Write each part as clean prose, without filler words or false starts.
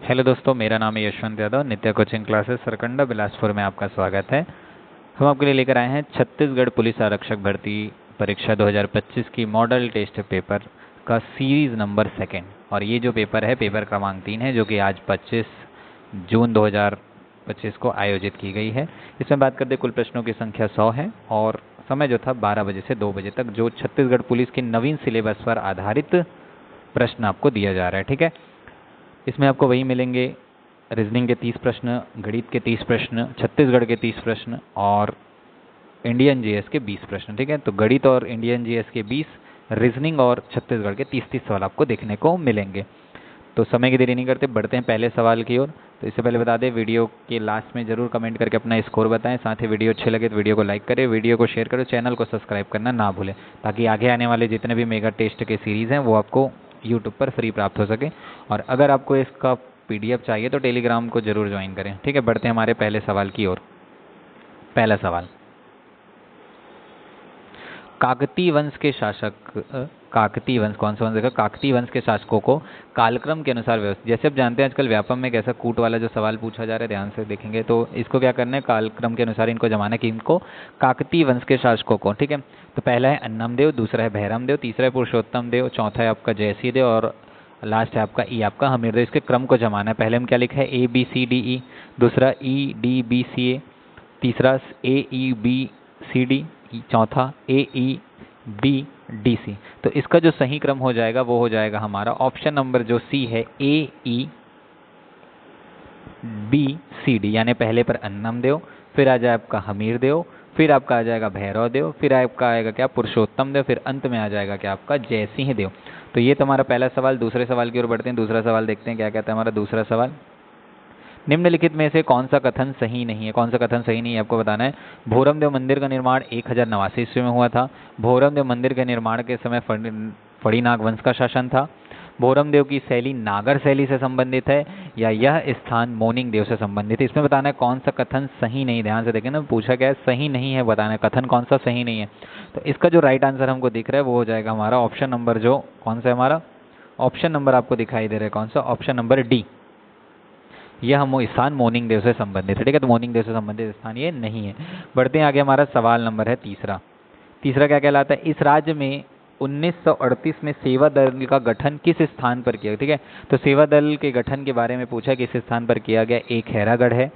Hello दोस्तों, मेरा नाम है यशवंत यादव। नित्य कोचिंग क्लासेस सरकंडा बिलासपुर में आपका स्वागत है। हम आपके लिए लेकर आए हैं छत्तीसगढ़ पुलिस आरक्षक भर्ती परीक्षा 2025 की मॉडल टेस्ट पेपर का सीरीज़ नंबर सेकंड। और ये जो पेपर है, पेपर क्रमांक 3 है, जो कि आज 25 जून 2025 को आयोजित की गई है। इसमें बात करते कुल प्रश्नों की संख्या 100 है और समय जो था 12 बजे से 2 बजे तक, जो छत्तीसगढ़ पुलिस के नवीन सिलेबस पर आधारित प्रश्न आपको दिया जा रहा है। ठीक है, इसमें आपको वही मिलेंगे, रीजनिंग के 30 प्रश्न, गणित के 30 प्रश्न, छत्तीसगढ़ के 30 प्रश्न और इंडियन जीएस के 20 प्रश्न। ठीक है, तो गणित और इंडियन जीएस के 20, रीजनिंग और छत्तीसगढ़ के 30-30 सवाल आपको देखने को मिलेंगे। तो समय की देरी नहीं करते, बढ़ते हैं पहले सवाल की ओर। तो इससे पहले बता दें, वीडियो के लास्ट में जरूर कमेंट करके अपना स्कोर बताएं। साथ ही वीडियो अच्छे लगे तो वीडियो को लाइक करें, वीडियो को शेयर करें, चैनल को सब्सक्राइब करना ना भूलें, ताकि आगे आने वाले जितने भी मेगा टेस्ट के सीरीज़ हैं वो आपको यूट्यूब पर फ्री प्राप्त हो सके। और अगर आपको इसका पीडीएफ चाहिए तो टेलीग्राम को जरूर ज्वाइन करें। ठीक है, बढ़ते हैं हमारे पहले सवाल की ओर। पहला सवाल, काकतीय वंश के शासक, काकतीय वंश कौन सा वंश देखा, काकतीय वंश के शासकों को कालक्रम के अनुसार व्यवस्थित। जैसे आप जानते हैं आजकल व्यापम में कैसा कूट वाला जो सवाल पूछा जा रहा है, ध्यान से देखेंगे तो इसको क्या करना है, कालक्रम के अनुसार इनको जमाना है कि इनको काकतीय वंश के शासकों को। ठीक है, तो पहला है अन्नम देव, दूसरा है भैरम देव, तीसरा है पुरुषोत्तम देव, चौथा है आपका जयसी देव और लास्ट है आपका ई आपका हमीर देव। इसके क्रम को जमाना है। पहले हम क्या लिखा है, A B C D E, दूसरा ई डी बी सी ए, तीसरा ए ई बी सी डी, चौथा ए ई बी डी सी। तो इसका जो सही क्रम हो जाएगा वो हो जाएगा हमारा ऑप्शन नंबर जो सी है, ए ई बी सी डी, यानी पहले पर अन्नम देव, फिर आ जाए आपका हमीर देव, फिर आपका आ जाएगा भैरव देव, फिर आपका आएगा क्या, पुरुषोत्तम देव, फिर अंत में आ जाएगा क्या आपका जयसिंह देव। तो ये तो हमारा पहला सवाल। दूसरे सवाल की ओर बढ़ते हैं। दूसरा सवाल देखते हैं क्या कहता है हमारा दूसरा सवाल। निम्नलिखित में से कौन सा कथन सही नहीं है, कौन सा कथन सही नहीं है आपको बताना है। भोरम देव मंदिर का निर्माण 1089 ईस्वी में हुआ था। भोरम देव मंदिर के निर्माण के समय फणिनाग वंश का शासन था। भोरम देव की शैली नागर शैली से संबंधित है या यह स्थान मोनिंग देव से संबंधित है। इसमें बताना है कौन सा कथन सही नहीं। ध्यान से देखें ना, पूछा गया है सही नहीं है, बताना है कथन कौन सा सही नहीं है। तो इसका जो राइट आंसर हमको दिख रहा है वो हो जाएगा हमारा ऑप्शन नंबर जो कौन सा है हमारा, ऑप्शन नंबर आपको दिखाई दे रहा है कौन सा, ऑप्शन नंबर डी। यह हम स्थान मोनिंग देव से संबंधित है। ठीक है, तो मोनिंग देव से संबंधित स्थान ये नहीं है। बढ़ते हैं आगे, हमारा सवाल नंबर है तीसरा। तीसरा क्या कहलाता है, इस राज्य में 1938 में सेवा दल का गठन किस स्थान पर किया। ठीक है, तो सेवा दल के गठन के बारे में पूछा किस स्थान पर किया गया। ए खैरागढ़ है,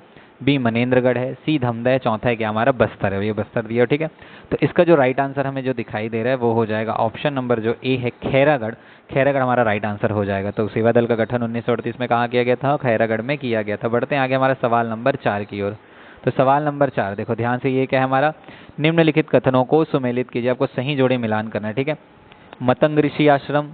बी मनेन्द्रगढ़ है, सी धमदा है, चौथा है क्या हमारा बस्तर है। ये बस्तर दिया। ठीक है, तो इसका जो राइट आंसर हमें जो दिखाई दे रहा है वो हो जाएगा ऑप्शन नंबर जो ए है, खैरागढ़। खैरागढ़ हमारा राइट आंसर हो जाएगा। तो सेवा दल का गठन 1938 में कहाँ किया गया था, खैरागढ़ में किया गया था। बढ़ते हैं आगे हमारा सवाल नंबर 4 की ओर। तो सवाल नंबर 4 देखो ध्यान से, ये क्या है हमारा, निम्नलिखित कथनों को सुमेलित कीजिए। आपको सही जोड़े मिलान करना है। ठीक है, मतंग ऋषि आश्रम,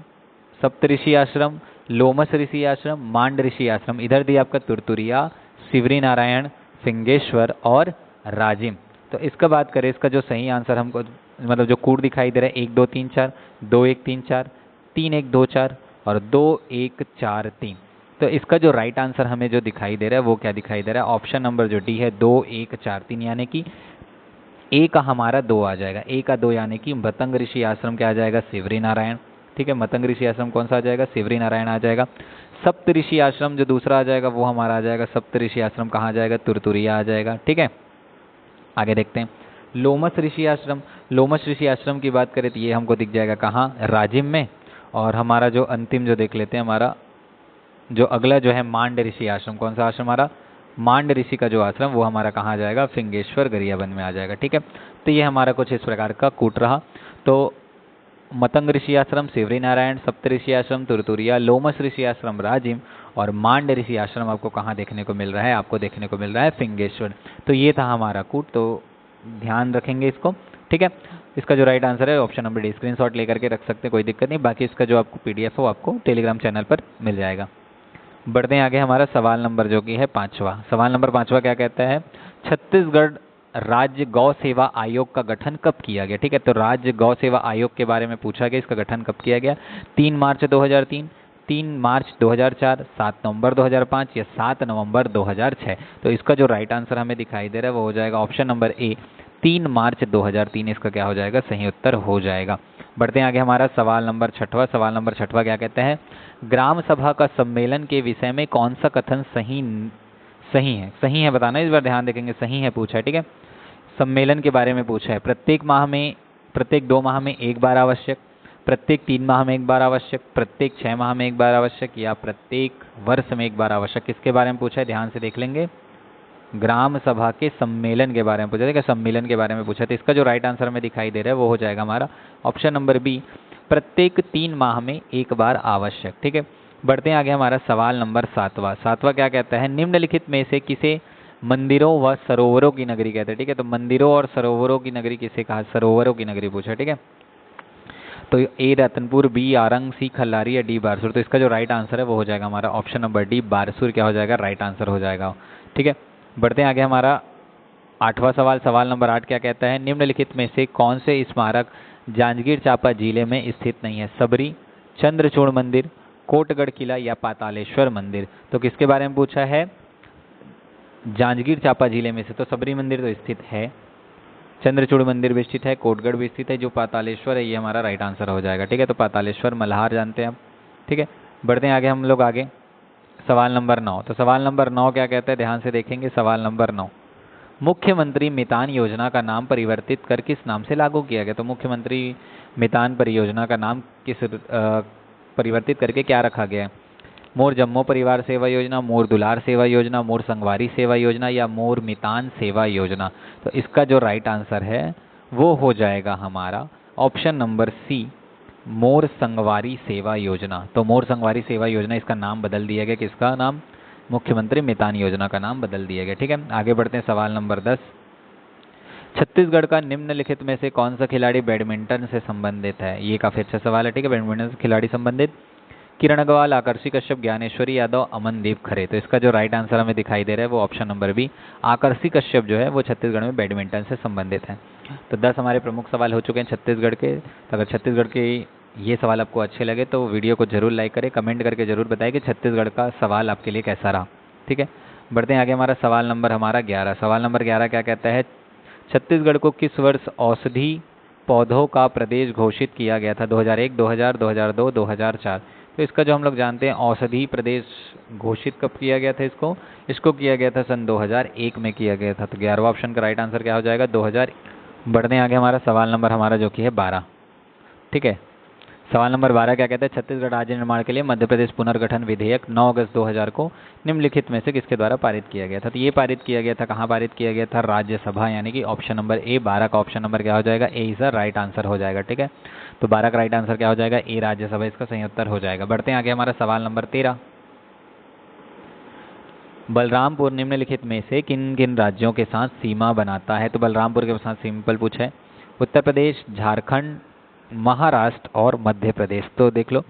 सप्त ऋषि आश्रम, लोमस ऋषि आश्रम, मांड ऋषि आश्रम। इधर दिया आपका तुरतुरिया, सिवरी नारायण, फिंगेश्वर और राजिम। तो इसका बात करें, इसका जो सही आंसर हमको मतलब जो कूट दिखाई दे रहा है 1 2 3 4, 2 1 3 4, 3 1 2 4 और 2 1 4 3। तो इसका जो राइट आंसर हमें जो दिखाई दे रहा है वो क्या दिखाई दे रहा है, ऑप्शन नंबर जो डी है 2 1 4 3, यानी कि ए का हमारा 2 आ जाएगा। ए का 2 यानी कि मतंग ऋषि आश्रम क्या आ जाएगा, सिवरी नारायण। ठीक है, मतंग ऋषि आश्रम कौन सा आ जाएगा, सिवरी नारायण आ जाएगा। सप्त ऋषि आश्रम जो दूसरा आ जाएगा वो हमारा आ जाएगा, सप्त ऋषि आश्रम कहाँ आ जाएगा, तुरतुरिया आ जाएगा। ठीक है, आगे देखते हैं लोमस ऋषि आश्रम। लोमस ऋषि आश्रम की बात करें तो ये हमको दिख जाएगा कहाँ, राजिम में। और हमारा जो अंतिम जो देख लेते हैं, हमारा जो अगला जो है मांड ऋषि आश्रम, कौन सा आश्रम हमारा, मांड ऋषि का जो आश्रम वो हमारा कहाँ आ जाएगा, फिंगेश्वर गरियाबंद में आ जाएगा। ठीक है, तो ये हमारा कुछ इस प्रकार का कूट रहा। तो मतंग ऋषि आश्रम सिवरी नारायण, सप्त ऋषि आश्रम तुरतुरिया, लोमस ऋषि आश्रम राजिम और मांड ऋषि आश्रम आपको कहाँ देखने को मिल रहा है, आपको देखने को मिल रहा है फिंगेश्वर। तो ये था हमारा कूट, तो ध्यान रखेंगे इसको। ठीक है, इसका जो राइट आंसर है ऑप्शन नंबर डी। स्क्रीनशॉट लेकर के रख सकते हैं, कोई दिक्कत नहीं। बाकी इसका जो आपको पीडीएफ हो आपको टेलीग्राम चैनल पर मिल जाएगा। बढ़ते हैं आगे, हमारा सवाल नंबर जो कि है 5वां। सवाल नंबर 5वां क्या कहता है, छत्तीसगढ़ राज्य गौ सेवा आयोग का गठन कब किया गया। ठीक है, तो राज्य गौ सेवा आयोग के बारे में पूछा गया, इसका गठन कब किया गया, 3 मार्च 2003, 3 मार्च 2004, 7 नवंबर 2005 या 7 नवंबर 2006। तो इसका जो राइट आंसर हमें दिखाई दे रहा है वो हो जाएगा ऑप्शन नंबर ए, 3 मार्च 2003 इसका क्या हो जाएगा, सही उत्तर हो जाएगा। बढ़ते हैं आगे, हमारा सवाल नंबर 6वां। सवाल नंबर 6वां क्या कहते हैं, ग्राम सभा का सम्मेलन के विषय में कौन सा कथन सही सही है, सही है बताना, इस बार ध्यान देखेंगे, सही है पूछा है, ठीक है। सम्मेलन के बारे में पूछा है, प्रत्येक 2 माह में एक बार आवश्यक, प्रत्येक 3 माह में एक बार आवश्यक, प्रत्येक 6 माह में एक बार आवश्यक, या प्रत्येक वर्ष में एक बार आवश्यक, किसके बारे में पूछा है, ध्यान से देख लेंगे। ग्राम सभा के सम्मेलन के बारे में पूछा है, सम्मेलन के बारे में पूछा, तो इसका जो राइट आंसर में दिखाई दे रहा है वो हो जाएगा हमारा ऑप्शन नंबर बी, प्रत्येक 3 माह में एक बार आवश्यक, ठीक है। बढ़ते हैं आगे, हमारा सवाल नंबर 7वां। 7वां क्या कहता है, निम्नलिखित में से किसे मंदिरों व सरोवरों की नगरी कहते हैं, ठीक है। तो मंदिरों और सरोवरों की नगरी किसे कहा, सरोवरों की नगरी पूछा, ठीक है। तो ए रतनपुर, बी आरंग, सी खल्लारी या डी बारसूर। तो इसका जो राइट आंसर है वो हो जाएगा हमारा ऑप्शन नंबर डी, बारसूर क्या हो जाएगा, राइट आंसर हो जाएगा, ठीक है। बढ़ते हैं आगे, हमारा 8वां सवाल। सवाल नंबर 8 क्या कहता है, निम्नलिखित में से कौन से स्मारक जांजगीर चांपा जिले में स्थित नहीं है, सबरी, चंद्रचूड़ मंदिर, कोटगढ़ किला या पातालेश्वर मंदिर। तो किसके बारे में पूछा है, जांजगीर चांपा जिले में से तो सबरी मंदिर तो स्थित है, चंद्रचूड़ मंदिर भी स्थित है, कोटगढ़ भी स्थित है, जो पातालेश्वर है ये हमारा राइट आंसर हो जाएगा, ठीक है। तो पातालेश्वर मल्हार जानते हैं हम, ठीक है। बढ़ते हैं आगे हम लोग आगे, सवाल नंबर 9। तो सवाल नंबर 9 क्या कहता है, ध्यान से देखेंगे। सवाल नंबर 9, मुख्यमंत्री मितान योजना का नाम परिवर्तित कर किस नाम से लागू किया गया। तो मुख्यमंत्री मितान परियोजना का नाम किस परिवर्तित करके क्या रखा गया है, मोर जम्मो परिवार सेवा योजना, मोर दुलार सेवा योजना, मोर संगवारी सेवा योजना या मोर मितान सेवा योजना। तो इसका जो राइट आंसर है वो हो जाएगा हमारा ऑप्शन नंबर सी, मोर संगवारी सेवा योजना। तो मोर संगवारी सेवा योजना इसका नाम बदल दिया गया, किसका नाम, मुख्यमंत्री मितान योजना का नाम बदल दिया गया, ठीक है। आगे बढ़ते हैं, सवाल नंबर 10। छत्तीसगढ़ का निम्नलिखित में से कौन सा खिलाड़ी बैडमिंटन से संबंधित है। ये काफी अच्छा सवाल है, ठीक है। बैडमिंटन से खिलाड़ी संबंधित, किरण अग्रवाल, आकर्षि कश्यप, ज्ञानेश्वरी यादव, अमनदीप खरे। तो इसका जो राइट आंसर हमें दिखाई दे रहा है वो option number B, Akarshi Kashyap जो है वो छत्तीसगढ़ में बैडमिंटन से संबंधित है। तो 10 हमारे प्रमुख सवाल हो चुके हैं छत्तीसगढ़ के। तो अगर छत्तीसगढ़ के ये सवाल आपको अच्छे लगे तो वीडियो को जरूर लाइक करें, कमेंट करके जरूर बताएं कि छत्तीसगढ़ का सवाल आपके लिए कैसा रहा, ठीक है। बढ़ते हैं आगे, हमारा सवाल नंबर हमारा 11। सवाल नंबर 11 क्या कहता है, छत्तीसगढ़ को किस वर्ष औषधि पौधों का प्रदेश घोषित किया गया था, 2001, 2000, 2002, 2004। तो इसका जो हम लोग जानते हैं औषधि प्रदेश घोषित कब किया गया था, इसको किया गया था सन 2001 में किया गया था। तो 11वां ऑप्शन का राइट आंसर क्या हो जाएगा, 2000। बढ़ते हैं आगे, हमारा सवाल नंबर हमारा जो कि है 12, ठीक है। सवाल नंबर 12 क्या कहता है, छत्तीसगढ़ राज्य निर्माण के लिए मध्य प्रदेश पुनर्गठन विधेयक 9 अगस्त 2000 को निम्नलिखित में से किसके द्वारा पारित किया गया था। तो ये पारित किया गया था, कहाँ पारित किया गया था, राज्यसभा, यानी कि ऑप्शन नंबर ए, 12 का ऑप्शन नंबर क्या हो जाएगा, ए इज द राइट आंसर हो जाएगा, ठीक है। तो 12 का राइट आंसर क्या हो जाएगा, ए, राज्यसभा इसका सही उत्तर हो जाएगा। बढ़ते हैं आगे, हमारा सवाल नंबर 13। बलरामपुर निम्नलिखित में से किन किन राज्यों के साथ सीमा बनाता है। तो बलरामपुर के साथ सिंपल पूछा है, उत्तर प्रदेश, झारखंड, महाराष्ट्र और मध्य प्रदेश। तो देख लो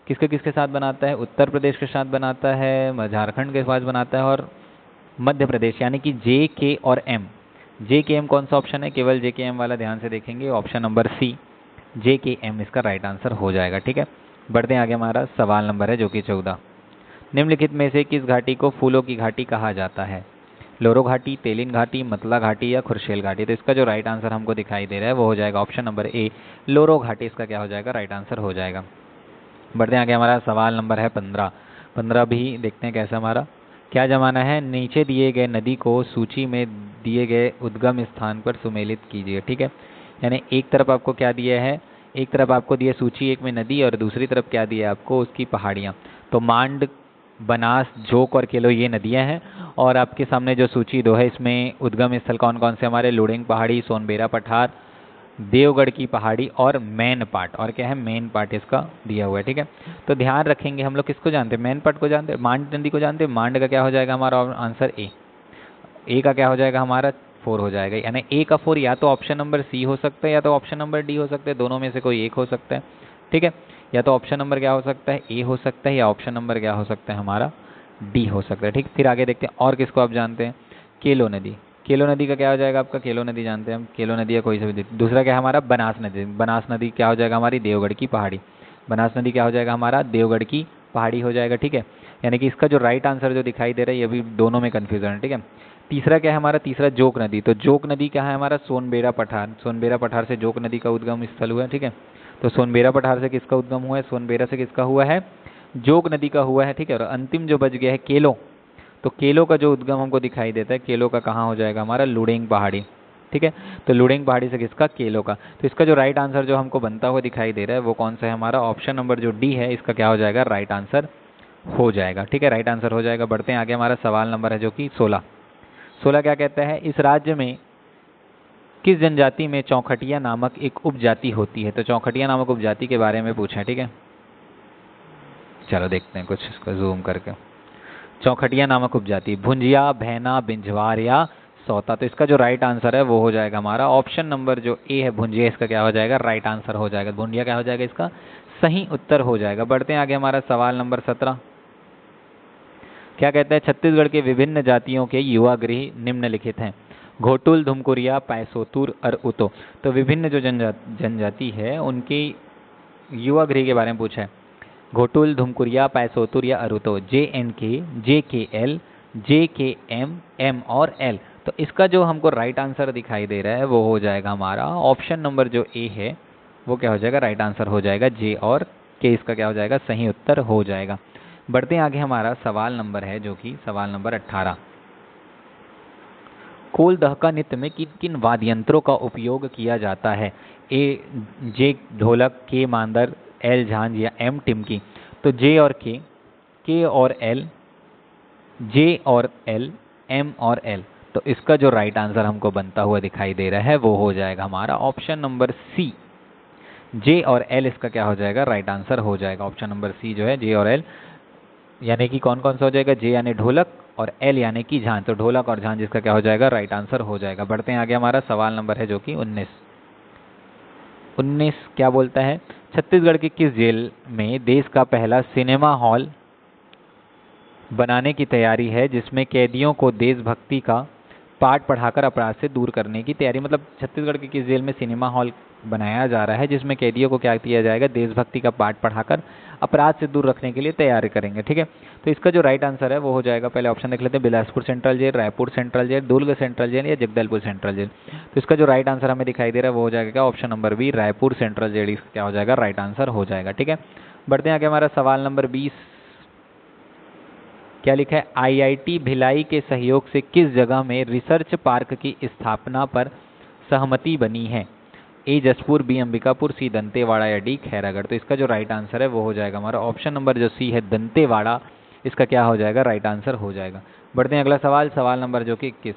किसके किसके साथ बनाता है, उत्तर प्रदेश के साथ बनाता है, झारखंड के साथ बनाता है और मध्य प्रदेश, यानी कि जे, के और एम। जे के एम कौन सा ऑप्शन है, केवल जे के एम वाला ध्यान से देखेंगे, ऑप्शन नंबर सी, जे के एम इसका राइट आंसर हो जाएगा, ठीक है। बढ़ते हैं आगे, हमारा सवाल नंबर है जो कि 14। निम्नलिखित में से किस घाटी को फूलों की घाटी कहा जाता है, लोरो घाटी, तेलिन घाटी, मतला घाटी या खुरशेल घाटी। तो इसका जो राइट आंसर हमको दिखाई दे रहा है वो हो जाएगा ऑप्शन नंबर ए, लोरो घाटी इसका क्या हो जाएगा, राइट आंसर हो जाएगा। बढ़ते हैं आगे, हमारा सवाल नंबर है 15। 15 भी देखते हैं कैसा हमारा क्या जमाना है, नीचे दिए गए नदी को सूची में दिए गए उद्गम स्थान पर सुमेलित कीजिए, ठीक है। यानी एक तरफ आपको क्या दिया है, एक तरफ आपको दिया सूची 1 में नदी और दूसरी तरफ क्या दिया आपको, उसकी पहाड़ियाँ। तो मांड, बनास, जोक और केलो ये नदियां हैं, और आपके सामने जो सूची 2 है इसमें उद्गम स्थल कौन कौन से हमारे, लुडेंग पहाड़ी, सोनबेरा पठार, देवगढ़ की पहाड़ी और मेन पार्ट, और क्या है, मेन पार्ट इसका दिया हुआ है, ठीक है। तो ध्यान रखेंगे, हम लोग किसको जानते हैं, मेन पार्ट को जानते हैं, मांड नदी को जानते हैं। मांड का क्या हो जाएगा हमारा आंसर ए का क्या हो जाएगा हमारा 4 हो जाएगा, यानी ए का 4 या तो ऑप्शन नंबर सी हो सकता है या तो ऑप्शन नंबर डी हो सकता है, दोनों में से कोई एक हो सकता है, ठीक है। या तो ऑप्शन नंबर क्या हो सकता है, ए हो सकता है, या ऑप्शन नंबर क्या हो सकता है हमारा, डी हो सकता है, ठीक। फिर आगे देखते हैं और किसको आप जानते हैं, केलो नदी। केलो नदी का क्या हो जाएगा आपका, केलो नदी जानते हैं हम, केलो नदी या कोई सा भी। दूसरा क्या है हमारा, बनास नदी। बनास नदी क्या हो जाएगा हमारी, देवगढ़ की पहाड़ी। बनास नदी क्या हो जाएगा हमारा, देवगढ़ की पहाड़ी हो जाएगा, ठीक है। यानी कि इसका जो राइट आंसर जो दिखाई दे रहा है ये भी दोनों में कन्फ्यूजन है, ठीक है। तीसरा क्या है हमारा, तीसरा जोक नदी। तो जोक नदी क्या है हमारा, सोनबेरा पठार। सोनबेरा पठार से जोक नदी का उद्गम स्थल हुआ है, ठीक है। तो सोनबेरा पठार से किसका उद्गम हुआ है, सोनबेरा से किसका हुआ है, जोक नदी का हुआ है, ठीक है। और अंतिम जो बच गया है केलो, तो केलो का जो उद्गम हमको दिखाई देता है, केलो का कहाँ हो जाएगा हमारा, लुडेंग पहाड़ी, ठीक है। तो लुडेंग पहाड़ी से किसका, केलो का। तो इसका जो राइट आंसर जो हमको बनता हुआ दिखाई दे रहा है वो कौन सा है हमारा, ऑप्शन नंबर जो डी है, इसका क्या हो जाएगा, राइट आंसर हो जाएगा, ठीक है, राइट आंसर हो जाएगा। बढ़ते हैं आगे, हमारा सवाल नंबर है जो कि 16। 16 क्या कहता है, इस राज्य में किस जनजाति में चौखटिया नामक एक उपजाति होती है। तो चौखटिया नामक उपजाति के बारे में पूछा है, ठीक है। चलो देखते हैं कुछ इसको जूम करके। चौखटिया नामक उपजाति, भुंजिया, भैना, बिंझवार या सौता। तो इसका जो राइट आंसर है वो हो जाएगा हमारा ऑप्शन नंबर जो ए है, भुंजिया, इसका क्या हो जाएगा, राइट आंसर हो जाएगा। भुंजिया क्या हो जाएगा, इसका सही उत्तर हो जाएगा। बढ़ते हैं आगे, हमारा सवाल नंबर 17 क्या कहता है, छत्तीसगढ़ के विभिन्न जातियों के युवा गृह निम्नलिखित हैं, घोटुल, धुमकुरिया, पैसोतुर और उतो। तो विभिन्न जो जनजाति है उनके युवा गृह के बारे में पूछा है, घोटुल, धुमकुरिया, पैसोतुर या अरुतो, JNK, JKL, JKM, M और L। तो इसका जो हमको राइट आंसर दिखाई दे रहा है वो हो जाएगा हमारा ऑप्शन नंबर जो ए है, वो क्या हो जाएगा, राइट आंसर हो जाएगा, J और K इसका क्या हो जाएगा, सही उत्तर हो जाएगा। बढ़ते हैं आगे, हमारा सवाल नंबर है जो कि सवाल नंबर 18। खोल दहका नृत्य में किन किन वाद्य यंत्रों का उपयोग किया जाता है, ए जे ढोलक, के मांदर, एल झांझ या एम टिमकी। तो जे और के और एल, जे और एल, एम और एल। तो इसका जो राइट आंसर हमको बनता हुआ दिखाई दे रहा है वो हो जाएगा हमारा ऑप्शन नंबर सी, जे और एल इसका क्या हो जाएगा, राइट आंसर हो जाएगा। ऑप्शन नंबर सी जो है, जे और एल, यानी कि कौन कौन सा हो जाएगा, जे यानी ढोलक और एल यानी कि झांझ। तो ढोलक और झांझ इसका क्या हो जाएगा, राइट आंसर हो जाएगा। बढ़ते हैं आगे, हमारा सवाल नंबर है जो कि 19। 19 क्या बोलता है, छत्तीसगढ़ की किस जेल में देश का पहला सिनेमा हॉल बनाने की तैयारी है जिसमें कैदियों को देशभक्ति का पाठ पढ़ाकर अपराध से दूर करने की तैयारी। मतलब छत्तीसगढ़ की किस जेल में सिनेमा हॉल बनाया जा रहा है जिसमें कैदियों को क्या किया जाएगा, देशभक्ति का पाठ पढ़ाकर अपराध से दूर रखने के लिए तैयारी करेंगे, ठीक है। तो इसका जो राइट आंसर है वो हो जाएगा, पहले ऑप्शन देख लेते हैं, Bilaspur central jail, Raipur central jail, Durg central jail या जगदलपुर सेंट्रल जेल। तो इसका जो राइट आंसर हमें दिखाई दे रहा है वो हो जाएगा क्या, option number B, Raipur central jail, इसका क्या हो जाएगा, राइट आंसर हो जाएगा, ठीक है। बढ़ते हैं आगे, हमारा सवाल नंबर 20 क्या लिखा है, IIT भिलाई के सहयोग से किस जगह में रिसर्च पार्क की स्थापना पर सहमति बनी है, ए जसपुर, बी अंबिकापुर, सी दंतेवाड़ा या डी खैरागढ़। तो इसका जो राइट आंसर है वो हो जाएगा हमारा ऑप्शन नंबर जो सी है, दंतेवाड़ा, इसका क्या हो जाएगा, राइट आंसर हो जाएगा। बढ़ते हैं अगला सवाल, सवाल नंबर जो कि 21।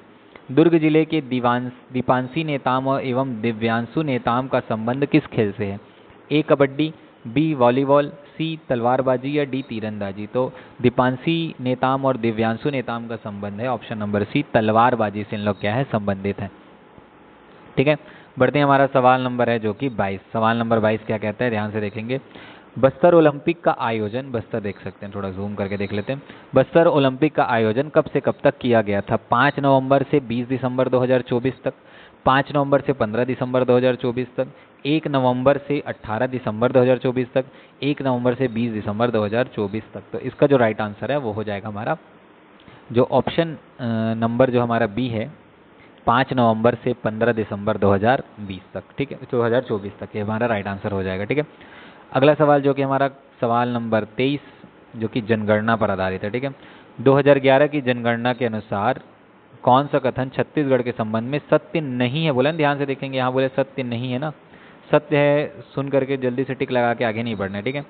दुर्ग जिले के दीपांशी नेताम एवं दिव्यांशु नेताम का संबंध किस खेल से है, ए कबड्डी, बी वॉलीबॉल, सी तलवारबाजी या डी तीरंदाजी। तो दीपांशी नेताम और दिव्यांशु नेताम का संबंध है ऑप्शन नंबर सी, तलवारबाजी से इन लोग क्या है, संबंधित है, ठीक है। बढ़ते हैं, हमारा सवाल नंबर है जो कि 22। सवाल नंबर 22 क्या कहता है, ध्यान से देखेंगे। बस्तर ओलंपिक का आयोजन, बस्तर देख सकते हैं, थोड़ा जूम करके देख लेते हैं। बस्तर ओलंपिक का आयोजन कब से कब तक किया गया था, 5 नवंबर से 20 दिसंबर 2024 तक, 5 नवंबर से 15 दिसंबर 2024 तक, 1 नवंबर से 18 दिसंबर 2024 तक, 1 नवंबर से 20 दिसंबर 2024 तक। तो इसका जो राइट आंसर है वो हो जाएगा हमारा जो ऑप्शन नंबर जो हमारा बी है, 5 नवंबर से 15 दिसंबर 2020 तक, ठीक है, 2024 तक, ये हमारा राइट आंसर हो जाएगा, ठीक है। अगला सवाल जो कि हमारा सवाल नंबर 23 जो कि जनगणना पर आधारित है, ठीक है। 2011 की जनगणना के अनुसार कौन सा कथन छत्तीसगढ़ के संबंध में सत्य नहीं है, बोला ना, ध्यान से देखेंगे, यहाँ बोले सत्य नहीं है ना, सत्य है सुन करके जल्दी से टिक लगा के आगे नहीं बढ़ना, ठीक है।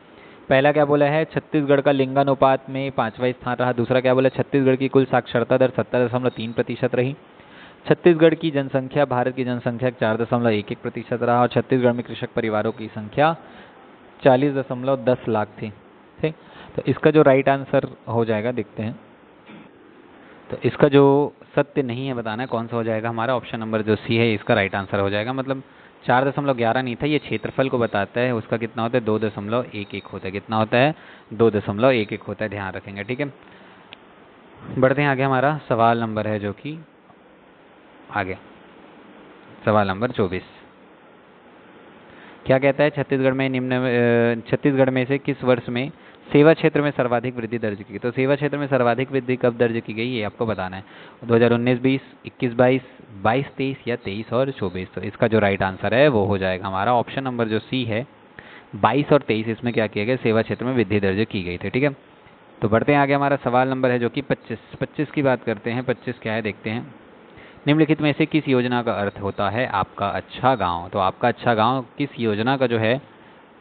पहला क्या बोला है, छत्तीसगढ़ का लिंगानुपात में 5वां स्थान रहा। दूसरा क्या बोला, छत्तीसगढ़ की कुल साक्षरता दर 70.3% रही। छत्तीसगढ़ की जनसंख्या भारत की जनसंख्या 4.11% रहा और छत्तीसगढ़ में कृषक परिवारों की संख्या 40.10 लाख थी, ठीक। तो इसका जो राइट आंसर हो जाएगा, देखते हैं, तो इसका जो सत्य नहीं है बताना है कौन सा हो जाएगा, हमारा ऑप्शन नंबर जो सी है इसका राइट आंसर हो जाएगा। मतलब 4.11 नहीं था, ये क्षेत्रफल को बताता है, उसका कितना होता है, 2.11 होता है, कितना होता है, 2.11 होता है, ध्यान रखेंगे, ठीक है। बढ़ते हैं आगे, हमारा सवाल नंबर है जो कि आगे सवाल नंबर 24 क्या कहता है, छत्तीसगढ़ में से किस वर्ष में सेवा क्षेत्र में सर्वाधिक वृद्धि दर्ज की। तो सेवा क्षेत्र में सर्वाधिक वृद्धि कब दर्ज की गई ये आपको बताना है, 2019-20, 21-22, 22-23 या 23 और 24। तो इसका जो राइट आंसर है वो हो जाएगा हमारा ऑप्शन नंबर जो सी है, 22 और 23, इसमें क्या किया गया, सेवा क्षेत्र में वृद्धि दर्ज की गई थी। ठीक है, तो बढ़ते हैं आगे। हमारा सवाल नंबर है जो कि 25 की बात करते हैं। 25 क्या है देखते हैं। निम्नलिखित में से किस योजना का अर्थ होता है आपका अच्छा गांव। तो आपका अच्छा गांव किस योजना का जो है,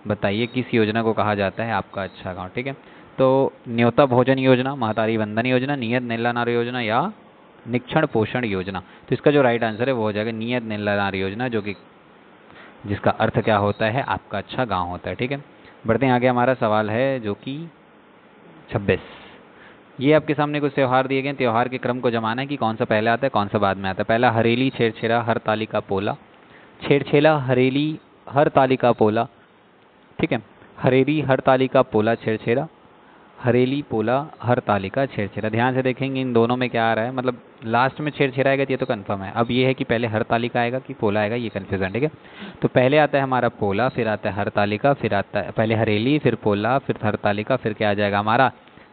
बताइए किस योजना को कहा जाता है आपका अच्छा गांव। ठीक है, तो न्योता भोजन योजना, महतारी वंदन योजना, नियत नीलानार योजना या निक्षण पोषण योजना। तो इसका जो राइट आंसर है वो हो जाएगा नियत नीलानार योजना, जो कि जिसका अर्थ क्या होता है, आपका अच्छा गांव होता है। ठीक है, बढ़ते हैं आगे। हमारा सवाल है जो कि 26। ये आपके सामने कुछ त्यौहार दिए गए। त्यौहार के क्रम को जमाना है कि कौन सा पहले आता है कौन सा बाद में आता है। पहला हरेली, छेरछेरा, हरतालिका, पोला। छेरछेरा, हरेली, हरतालिका, पोला। ठीक है, हरेली, हरतालिका, पोला, छेरछेरा, हरेली, पोला, हरतालिका, छेरछेरा। ध्यान से देखेंगे इन दोनों में क्या आ रहा है, मतलब लास्ट में छेरछेरा आएगा तो ये तो कंफर्म है। अब ये है कि पहले हरतालिका आएगा कि पोला आएगा, ये कन्फ्यूजन। ठीक है, तो पहले आता है हमारा पोला, फिर आता है हरतालिका, फिर आता है पहले हरेली, फिर पोला, फिर हरतालिका, फिर क्या आ जाएगा हमारा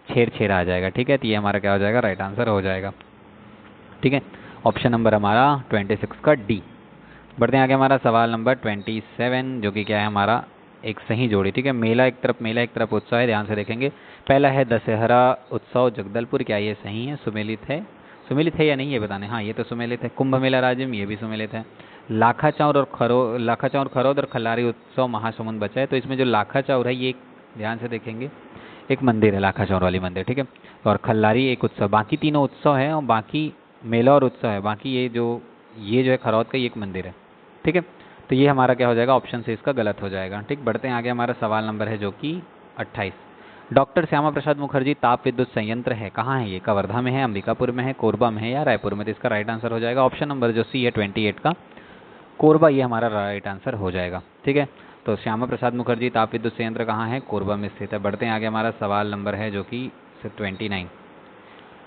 छेरछेरा आ जाएगा। ठीक है, तो ये हमारा क्या हो जाएगा, राइट आंसर हो जाएगा। ठीक है, ऑप्शन नंबर हमारा 26 का डी। बढ़ते हैं आगे। हमारा सवाल नंबर 27 जो कि क्या है हमारा एक सही जोड़ी। ठीक है, मेला एक तरफ उत्सव है। ध्यान से देखेंगे। पहला है दशहरा उत्सव जगदलपुर, क्या ये सही है, सुमेलित है। सुमेलित है या नहीं ये बताने। हाँ, ये तो सुमेलित है। कुंभ मेला राजिम, ये भी सुमेलित है। लाखाचौर और खरौद और खल्लारी उत्सव महासमुंद बचा है। तो इसमें जो लाखाचौर है ये ध्यान से देखेंगे एक मंदिर है, लाखाचौर वाली मंदिर। ठीक है, और खल्लारी एक उत्सव, बाकी तीनों उत्सव है और बाकी मेला और उत्सव है। बाकी ये जो है खरौद का, ये एक मंदिर है। ठीक है, तो ये हमारा क्या हो जाएगा, ऑप्शन से इसका गलत हो जाएगा। ठीक, बढ़ते हैं आगे। हमारा सवाल नंबर है जो कि 28। डॉक्टर श्यामा प्रसाद मुखर्जी ताप विद्युत संयंत्र है, कहाँ है ये, कवर्धा में है, अंबिकापुर में है, कोरबा में है या रायपुर में। तो इसका राइट आंसर हो जाएगा ऑप्शन नंबर जो सी है 28 का, कोरबा, ये हमारा राइट आंसर हो जाएगा। ठीक है, तो श्यामा प्रसाद मुखर्जी ताप विद्युत संयंत्र कहाँ है, कोरबा में स्थित है। बढ़ते हैं आगे। हमारा सवाल नंबर है जो कि 29।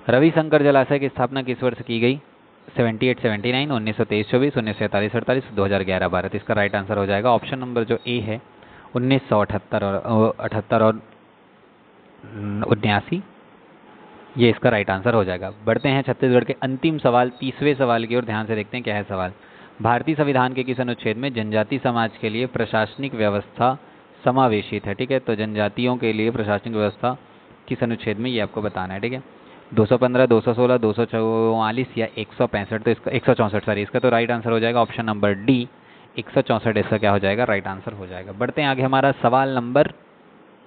रविशंकर जलाशय की स्थापना किस वर्ष की गई, 78-79, 1923-24, 1947-48, 2011-12। तो इसका राइट आंसर हो जाएगा ऑप्शन नंबर जो ए है 1978 और 78 और 79, ये इसका राइट आंसर हो जाएगा। बढ़ते हैं छत्तीसगढ़ के अंतिम सवाल, 30वें सवाल की ओर। ध्यान से देखते हैं क्या है सवाल। भारतीय संविधान के किस अनुच्छेद में जनजाति समाज के लिए प्रशासनिक व्यवस्था समावेशित है। ठीक है, तो जनजातियों के लिए प्रशासनिक व्यवस्था किस अनुच्छेद में, ये आपको बताना है। ठीक है, 215, 216, 244 या 165। तो इसका 164, सॉरी, इसका तो राइट आंसर हो जाएगा ऑप्शन नंबर डी, 164 इसका क्या हो जाएगा, राइट आंसर हो जाएगा। बढ़ते हैं आगे। हमारा सवाल नंबर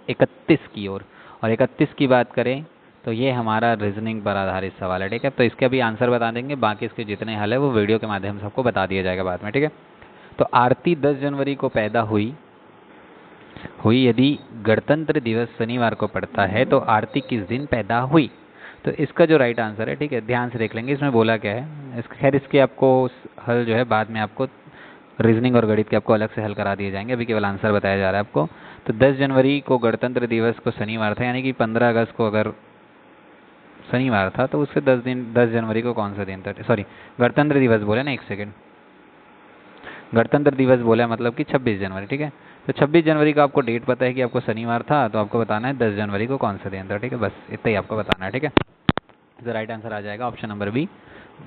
31 की ओर, और 31 की बात करें तो ये हमारा रीजनिंग पर आधारित सवाल है। ठीक है, तो इसके भी आंसर बता देंगे, बाकी इसके जितने हल है वो वीडियो के माध्यम से आपको बता दिया जाएगा बाद में। ठीक है, तो आरती 10 जनवरी को पैदा हुई यदि गणतंत्र दिवस शनिवार को पड़ता है तो आरती किस दिन पैदा हुई। तो इसका जो राइट आंसर है, ठीक है, ध्यान से देख लेंगे इसमें बोला क्या है। खैर इसके आपको हल जो है बाद में आपको रीजनिंग और गणित के आपको अलग से हल करा दिए जाएंगे, अभी केवल आंसर बताया जा रहा है आपको। तो 10 जनवरी को गणतंत्र दिवस को शनिवार था, यानी कि 15 अगस्त को अगर शनिवार था तो उससे 10 जनवरी को कौन सा दिन था, सॉरी गणतंत्र दिवस बोले ना, एक सेकेंड, गणतंत्र दिवस बोला मतलब कि 26 जनवरी। ठीक है, तो 26 जनवरी का आपको डेट पता है कि आपको शनिवार था, तो आपको बताना है 10 जनवरी को कौन सा दिन था। ठीक है, बस इतना ही आपको बताना है। ठीक है, तो राइट आंसर आ जाएगा ऑप्शन नंबर बी,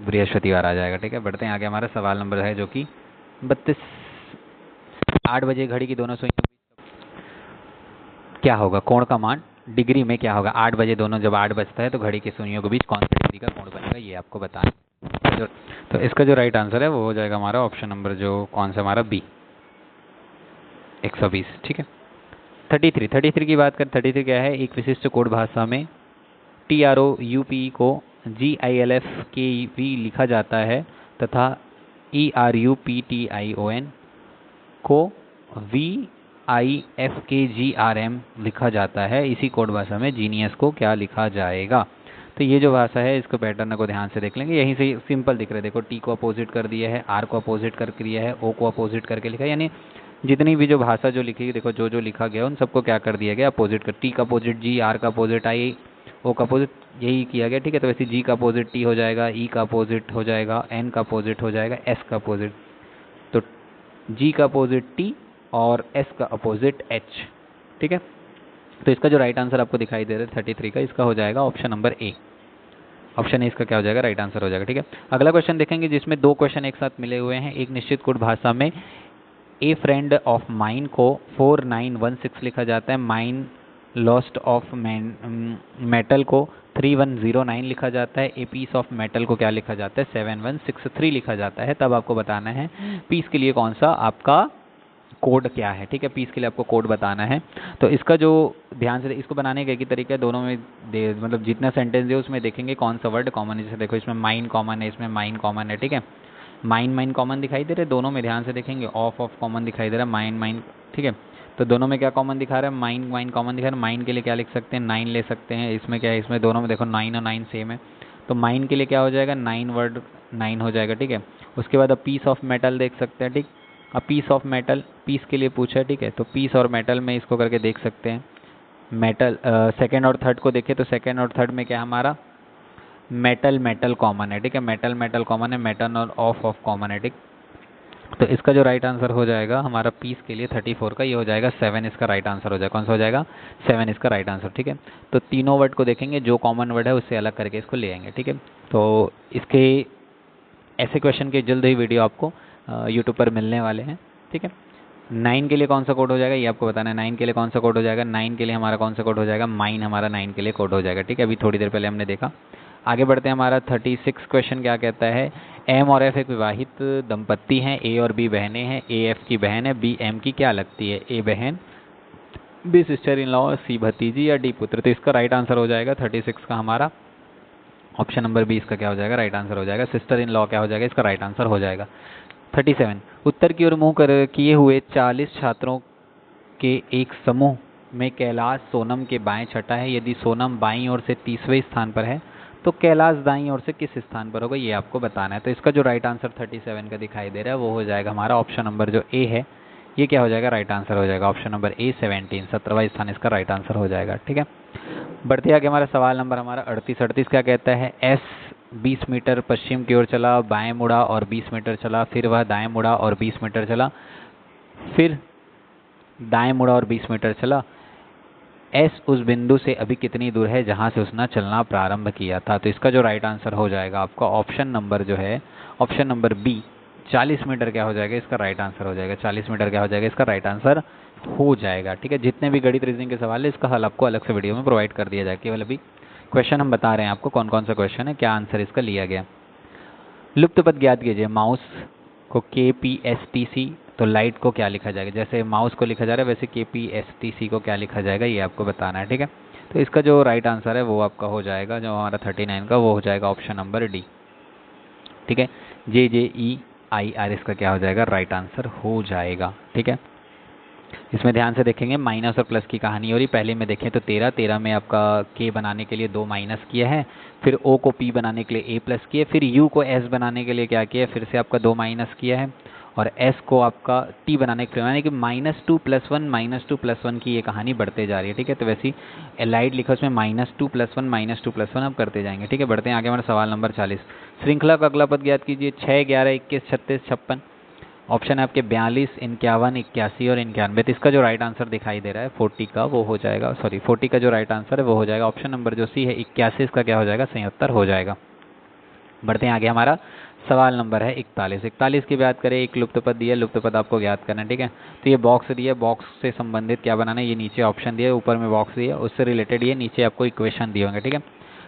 बृहस्पतिवार आ जाएगा। ठीक है, बढ़ते हैं आगे। हमारा सवाल नंबर है जो कि 32। 8 बजे घड़ी की दोनों सुइयों क्या होगा, कोण का मान डिग्री में क्या होगा। 8 बजे दोनों, जब 8 बजता है तो घड़ी की सुइयों के बीच कौन सा डिग्री का कोण बनेगा, ये आपको बताना है। तो इसका जो राइट आंसर है वो हो जाएगा हमारा ऑप्शन नंबर जो कौन सा हमारा बी, 120। ठीक है, 33 की बात करें। 33 क्या है, एक विशिष्ट कोड भाषा में TROUP को GILFKV लिखा जाता है तथा ERUPTION को VIFKGRM लिखा जाता है। इसी कोड भाषा में जीनियस को क्या लिखा जाएगा। तो ये जो भाषा है इसको पैटर्न को ध्यान से देख लेंगे, यहीं से सिंपल दिख रहा है। देखो, T को अपोजिट कर दिया है, R को अपोजिट करके दिया है, O को अपोजिट करके लिखा है, यानी जितनी भी जो भाषा जो लिखी है, देखो जो लिखा गया उन सबको क्या कर दिया गया, अपोजिट कर। T का अपोजिट G, R का अपोजिट I, O का अपोजिट यही किया गया। ठीक है, तो वैसे G का अपोजिट T हो जाएगा, E का अपोजिट हो जाएगा, N का अपोजिट हो जाएगा, S का अपोजिट, तो G का अपोजिट T और S का अपोजिट H। ठीक है, तो इसका जो राइट आंसर आपको दिखाई दे रहा है 33 का, इसका हो जाएगा option number A. Option A इसका क्या हो जाएगा, राइट आंसर हो जाएगा। ठीक है, अगला क्वेश्चन देखेंगे जिसमें दो क्वेश्चन एक साथ मिले हुए हैं। एक निश्चित कोड भाषा में ए फ्रेंड ऑफ माइन को 4916 लिखा जाता है, माइन लॉस्ट ऑफ मेटल को 3109 लिखा जाता है, ए पीस ऑफ मेटल को क्या लिखा जाता है, 7163 लिखा जाता है। तब आपको बताना है पीस के लिए कौन सा आपका कोड क्या है। ठीक है, पीस के लिए आपको कोड बताना है। तो इसका जो ध्यान से इसको बनाने का एक ही तरीका है, दोनों में मतलब जितना सेंटेंस है उसमें देखेंगे कौन सा वर्ड कॉमन है। जैसे देखो इसमें माइन कॉमन है, इसमें माइन कॉमन है। ठीक है, माइन माइन कॉमन दिखाई दे रहे हैं दोनों में, ध्यान से देखेंगे। ऑफ ऑफ कॉमन दिखाई दे रहा है, माइन माइन। ठीक है, तो दोनों में क्या कॉमन दिखा रहा है, माइन माइन कॉमन दिखा रहा है। माइन के लिए क्या लिख सकते हैं, 9 ले सकते हैं। इसमें क्या है, इसमें दोनों में देखो 9 और 9 सेम है, तो माइन के लिए क्या हो जाएगा, 9 वर्ड 9 हो जाएगा। ठीक है, उसके बाद अब पीस ऑफ मेटल देख सकते हैं। ठीक, अब पीस ऑफ मेटल पीस के लिए पूछा है। ठीक है, तो पीस और मेटल में इसको करके देख सकते हैं। मेटल सेकेंड और थर्ड को देखें तो सेकेंड और थर्ड में क्या हमारा मेटल मेटल कॉमन है। ठीक है, मेटल मेटल कॉमन है, मेटल और ऑफ ऑफ कॉमन है। ठीक, तो इसका जो राइट आंसर हो जाएगा हमारा पीस के लिए 34 का, ये हो जाएगा 7 इसका राइट आंसर हो जाएगा। कौन सा हो जाएगा, 7 इसका राइट आंसर। ठीक है, तो तीनों वर्ड को देखेंगे, जो कॉमन वर्ड है उससे अलग करके इसको ले आएंगे। ठीक है, तो इसके ऐसे क्वेश्चन के जल्द ही वीडियो आपको यूट्यूब पर मिलने वाले हैं। ठीक है, 9 के लिए कौन सा कोड हो जाएगा ये आपको बताना है। 9 के लिए कौन सा कोड हो जाएगा, 9 के लिए हमारा कौन सा कोड हो जाएगा, माइन हमारा 9 के लिए कोड हो जाएगा। ठीक है, अभी थोड़ी देर पहले हमने देखा। आगे बढ़ते हैं, हमारा 36 क्वेश्चन क्या कहता है, एम और एफ एक विवाहित दंपत्ति हैं, ए और बी बहनें हैं, ए एफ की बहन है, बी एम की क्या लगती है, ए बहन, बी सिस्टर इन लॉ, सी भतीजी या डी पुत्र। तो इसका राइट आंसर हो जाएगा 36 का हमारा ऑप्शन नंबर बी इसका क्या हो जाएगा, राइट आंसर हो जाएगा। सिस्टर इन लॉ क्या हो जाएगा, इसका राइट आंसर हो जाएगा। 37 उत्तर की ओर मुंह कर किए हुए 40 छात्रों के एक समूह में कैलाश सोनम के बाएं छठा है। यदि सोनम बाईं ओर से 30वें स्थान पर है तो कैलाश दाईं ओर से किस स्थान पर होगा, ये आपको बताना है। तो इसका जो राइट आंसर 37 का दिखाई दे रहा है वो हो जाएगा हमारा ऑप्शन नंबर जो ए है, ये क्या हो जाएगा, राइट आंसर हो जाएगा। ऑप्शन नंबर ए 17 17वां स्थान इसका राइट आंसर हो जाएगा। ठीक है, बढ़ते आगे हमारा सवाल नंबर हमारा 38 क्या कहता है, एस 20 मीटर पश्चिम की ओर चला, बाएं मुड़ा और 20 मीटर चला, फिर वह दाएं मुड़ा और 20 मीटर चला, फिर दाएं मुड़ा और 20 मीटर चला। एस उस बिंदु से अभी कितनी दूर है जहां से उसने चलना प्रारंभ किया था। तो इसका जो राइट आंसर हो जाएगा आपका ऑप्शन नंबर जो है, ऑप्शन नंबर बी 40 मीटर क्या हो जाएगा, इसका राइट आंसर हो जाएगा। 40 मीटर क्या हो जाएगा, इसका राइट आंसर हो जाएगा। ठीक है, जितने भी गणित रीजनिंग के सवाल है इसका हल आपको अलग से वीडियो में प्रोवाइड कर दिया जाएगा। केवल अभी क्वेश्चन हम बता रहे हैं आपको कौन कौन सा क्वेश्चन है, क्या आंसर इसका लिया गया। लुप्त पद ज्ञात कीजिए, माउस को KPSTC, तो लाइट को क्या लिखा जाएगा, जैसे माउस को लिखा जा रहा है वैसे KPSTC को क्या लिखा जाएगा, ये आपको बताना है। ठीक है, तो इसका जो राइट आंसर है वो आपका हो जाएगा, जो हमारा 39 का वो हो जाएगा ऑप्शन नंबर डी। ठीक है, JJEIR इसका क्या हो जाएगा, राइट आंसर हो जाएगा। ठीक है, इसमें ध्यान से देखेंगे माइनस और प्लस की कहानी हो रही। पहले में देखें तो 13 में आपका K बनाने के लिए 2 माइनस किया है, फिर O को P बनाने के लिए A प्लस किया, फिर U को S बनाने के लिए क्या किया है, फिर से आपका 2 माइनस किया है, और S को आपका T बनाने के लिए, यानी कि -2 + 1 -2 + 1 की ये कहानी बढ़ते जा रही है। ठीक है, तो वैसी एलाइड लिखा उसमें -2 + 1 -2 + 1 आप करते जाएंगे। ठीक है, बढ़ते हैं आगे हमारा सवाल नंबर 40, श्रृंखला का अगला पद ज्ञात कीजिए। 6 11 21 36 56 ऑप्शन है आपके 42 51 81 और 91। तो इसका जो राइट आंसर दिखाई दे रहा है 40 का वो हो जाएगा, सॉरी 40 का जो राइट आंसर है वो हो जाएगा ऑप्शन नंबर जो सी है 81, इसका क्या हो जाएगा, 77 हो जाएगा। बढ़ते हैं आगे, हमारा सवाल नंबर है 41 की बात करें, एक लुप्त पद दिया, लुप्त पद आपको ज्ञात करना है। ठीक है, तो ये बॉक्स दिया, बॉक्स से संबंधित क्या बनाना है, ये नीचे ऑप्शन दिया, ऊपर में बॉक्स दिया, उससे रिलेटेड ये नीचे आपको इक्वेशन दिए होंगे। ठीक है,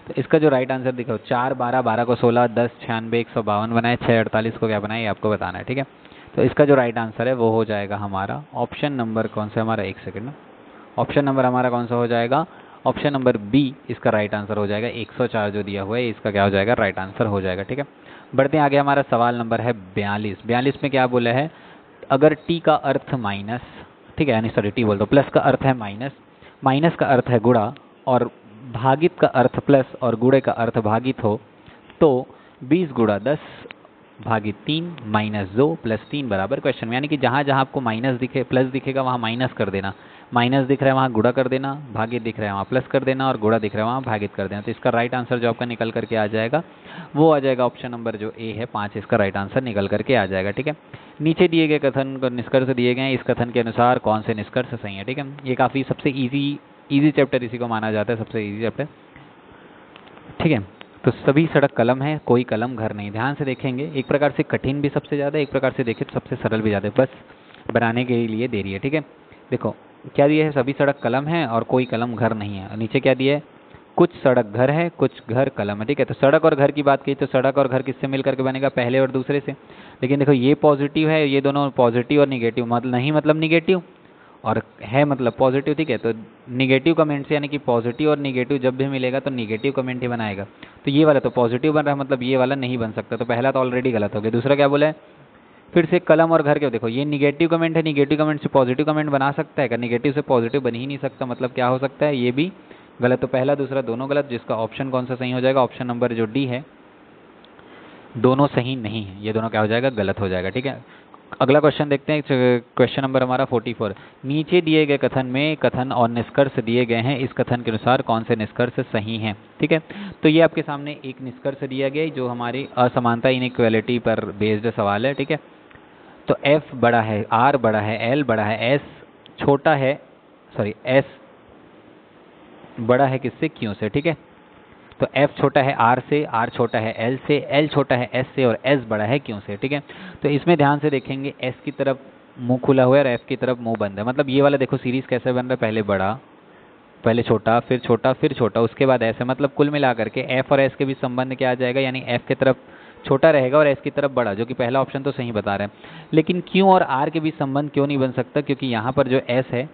तो इसका जो राइट आंसर दिखाओ, 4 12 12 को 16 10 96 152 बनाए, 6 48 को क्या बनाए, ये आपको बताना है। ठीक है, तो इसका जो राइट आंसर है वो हो जाएगा हमारा ऑप्शन नंबर कौन सा हमारा, एक सेकंड ना, ऑप्शन नंबर हमारा कौन सा हो जाएगा, ऑप्शन नंबर बी इसका राइट आंसर हो जाएगा। 104 जो दिया हुआ है इसका क्या हो जाएगा, राइट आंसर हो जाएगा। ठीक है, बढ़ते हैं आगे, हमारा सवाल नंबर है 42 में क्या बोला है, अगर टी का अर्थ माइनस, ठीक है, यानी सॉरी टी बोल दो, प्लस का अर्थ है माइनस, माइनस का अर्थ है गुणा, और भागित का अर्थ प्लस और गुणे का अर्थ भागित हो, तो 20 गुणा 10 भागित 3 -2 + 3 बराबर क्वेश्चन में, यानी कि जहाँ जहाँ आपको माइनस दिखे प्लस दिखेगा वहाँ माइनस कर देना, माइनस दिख रहा है वहाँ गुणा कर देना, भागित दिख रहा है वहाँ प्लस कर देना, और गुणा दिख रहा है वहाँ भागित कर देना। तो इसका राइट आंसर जो आपका निकल करके आ जाएगा वो आ जाएगा ऑप्शन नंबर जो ए है 5, इसका राइट आंसर निकल करके आ जाएगा। ठीक है, नीचे दिए गए कथन को निष्कर्ष दिए गए हैं, इस कथन के अनुसार कौन से निष्कर्ष सही है। ठीक है, ये काफ़ी सबसे ईजी इजी चैप्टर इसी को माना जाता है सबसे इजी चैप्टर, ठीक है। तो सभी सड़क कलम है, कोई कलम घर नहीं। ध्यान से देखेंगे, एक प्रकार से कठिन भी सबसे ज़्यादा, एक प्रकार से देखें तो सबसे सरल भी ज़्यादा, बस बनाने के लिए दे रही है, ठीक है। देखो क्या दिया है, सभी सड़क कलम है और कोई कलम घर नहीं है। नीचे क्या दिया है, कुछ सड़क घर है, कुछ घर कलम है, ठीक है। तो सड़क और घर की बात की तो सड़क और घर किससे मिल करके बनेगा, पहले और दूसरे से। लेकिन देखो ये पॉजिटिव है, ये दोनों पॉजिटिव और निगेटिव, मतलब नहीं मतलब निगेटिव, और है मतलब पॉजिटिव, ठीक है। तो निगेटिव कमेंट से, यानी कि पॉजिटिव और निगेटिव जब भी मिलेगा तो निगेटिव कमेंट ही बनाएगा। तो ये वाला तो पॉजिटिव बन रहा है, मतलब ये वाला नहीं बन सकता, तो पहला तो ऑलरेडी गलत हो गया। दूसरा क्या बोला है, फिर से कलम और घर के, देखो ये निगेटिव कमेंट है, निगेटिव कमेंट से पॉजिटिव कमेंट बना सकता है क्या, निगेटिव से पॉजिटिव बन ही नहीं सकता, मतलब क्या हो सकता है, ये भी गलत। तो पहला दूसरा दोनों गलत, जिसका ऑप्शन कौन सा सही हो जाएगा, ऑप्शन नंबर जो डी है, दोनों सही नहीं है, ये दोनों क्या हो जाएगा, गलत हो जाएगा, ठीक है। अगला क्वेश्चन देखते हैं, क्वेश्चन नंबर हमारा 44। नीचे दिए गए कथन में कथन और निष्कर्ष दिए गए हैं, इस कथन के अनुसार कौन से निष्कर्ष सही हैं, ठीक है। तो ये आपके सामने एक निष्कर्ष दिया गया है जो हमारी असमानता इनइक्वालिटी पर बेस्ड सवाल है, ठीक है। तो F बड़ा है, R बड़ा है, L बड़ा है, S छोटा है, सॉरी S बड़ा है किससे, Q से, ठीक है। तो F छोटा है R से, R छोटा है L से, L छोटा है S से और S बड़ा है Q से, ठीक है। तो इसमें ध्यान से देखेंगे, S की तरफ मुंह खुला हुआ है और F की तरफ मुंह बंद है। मतलब ये वाला देखो सीरीज कैसे बन रहा है, पहले बड़ा, पहले छोटा, फिर छोटा, फिर छोटा, उसके बाद ऐसे, मतलब कुल मिलाकर के F और S के बीच संबंध क्या आ जाएगा, यानी F की तरफ छोटा रहेगा और S की तरफ बड़ा, जो कि पहला ऑप्शन तो सही बता रहे हैं। लेकिन Q और R के बीच संबंध क्यों नहीं बन सकता, क्योंकि यहाँ पर जो S है,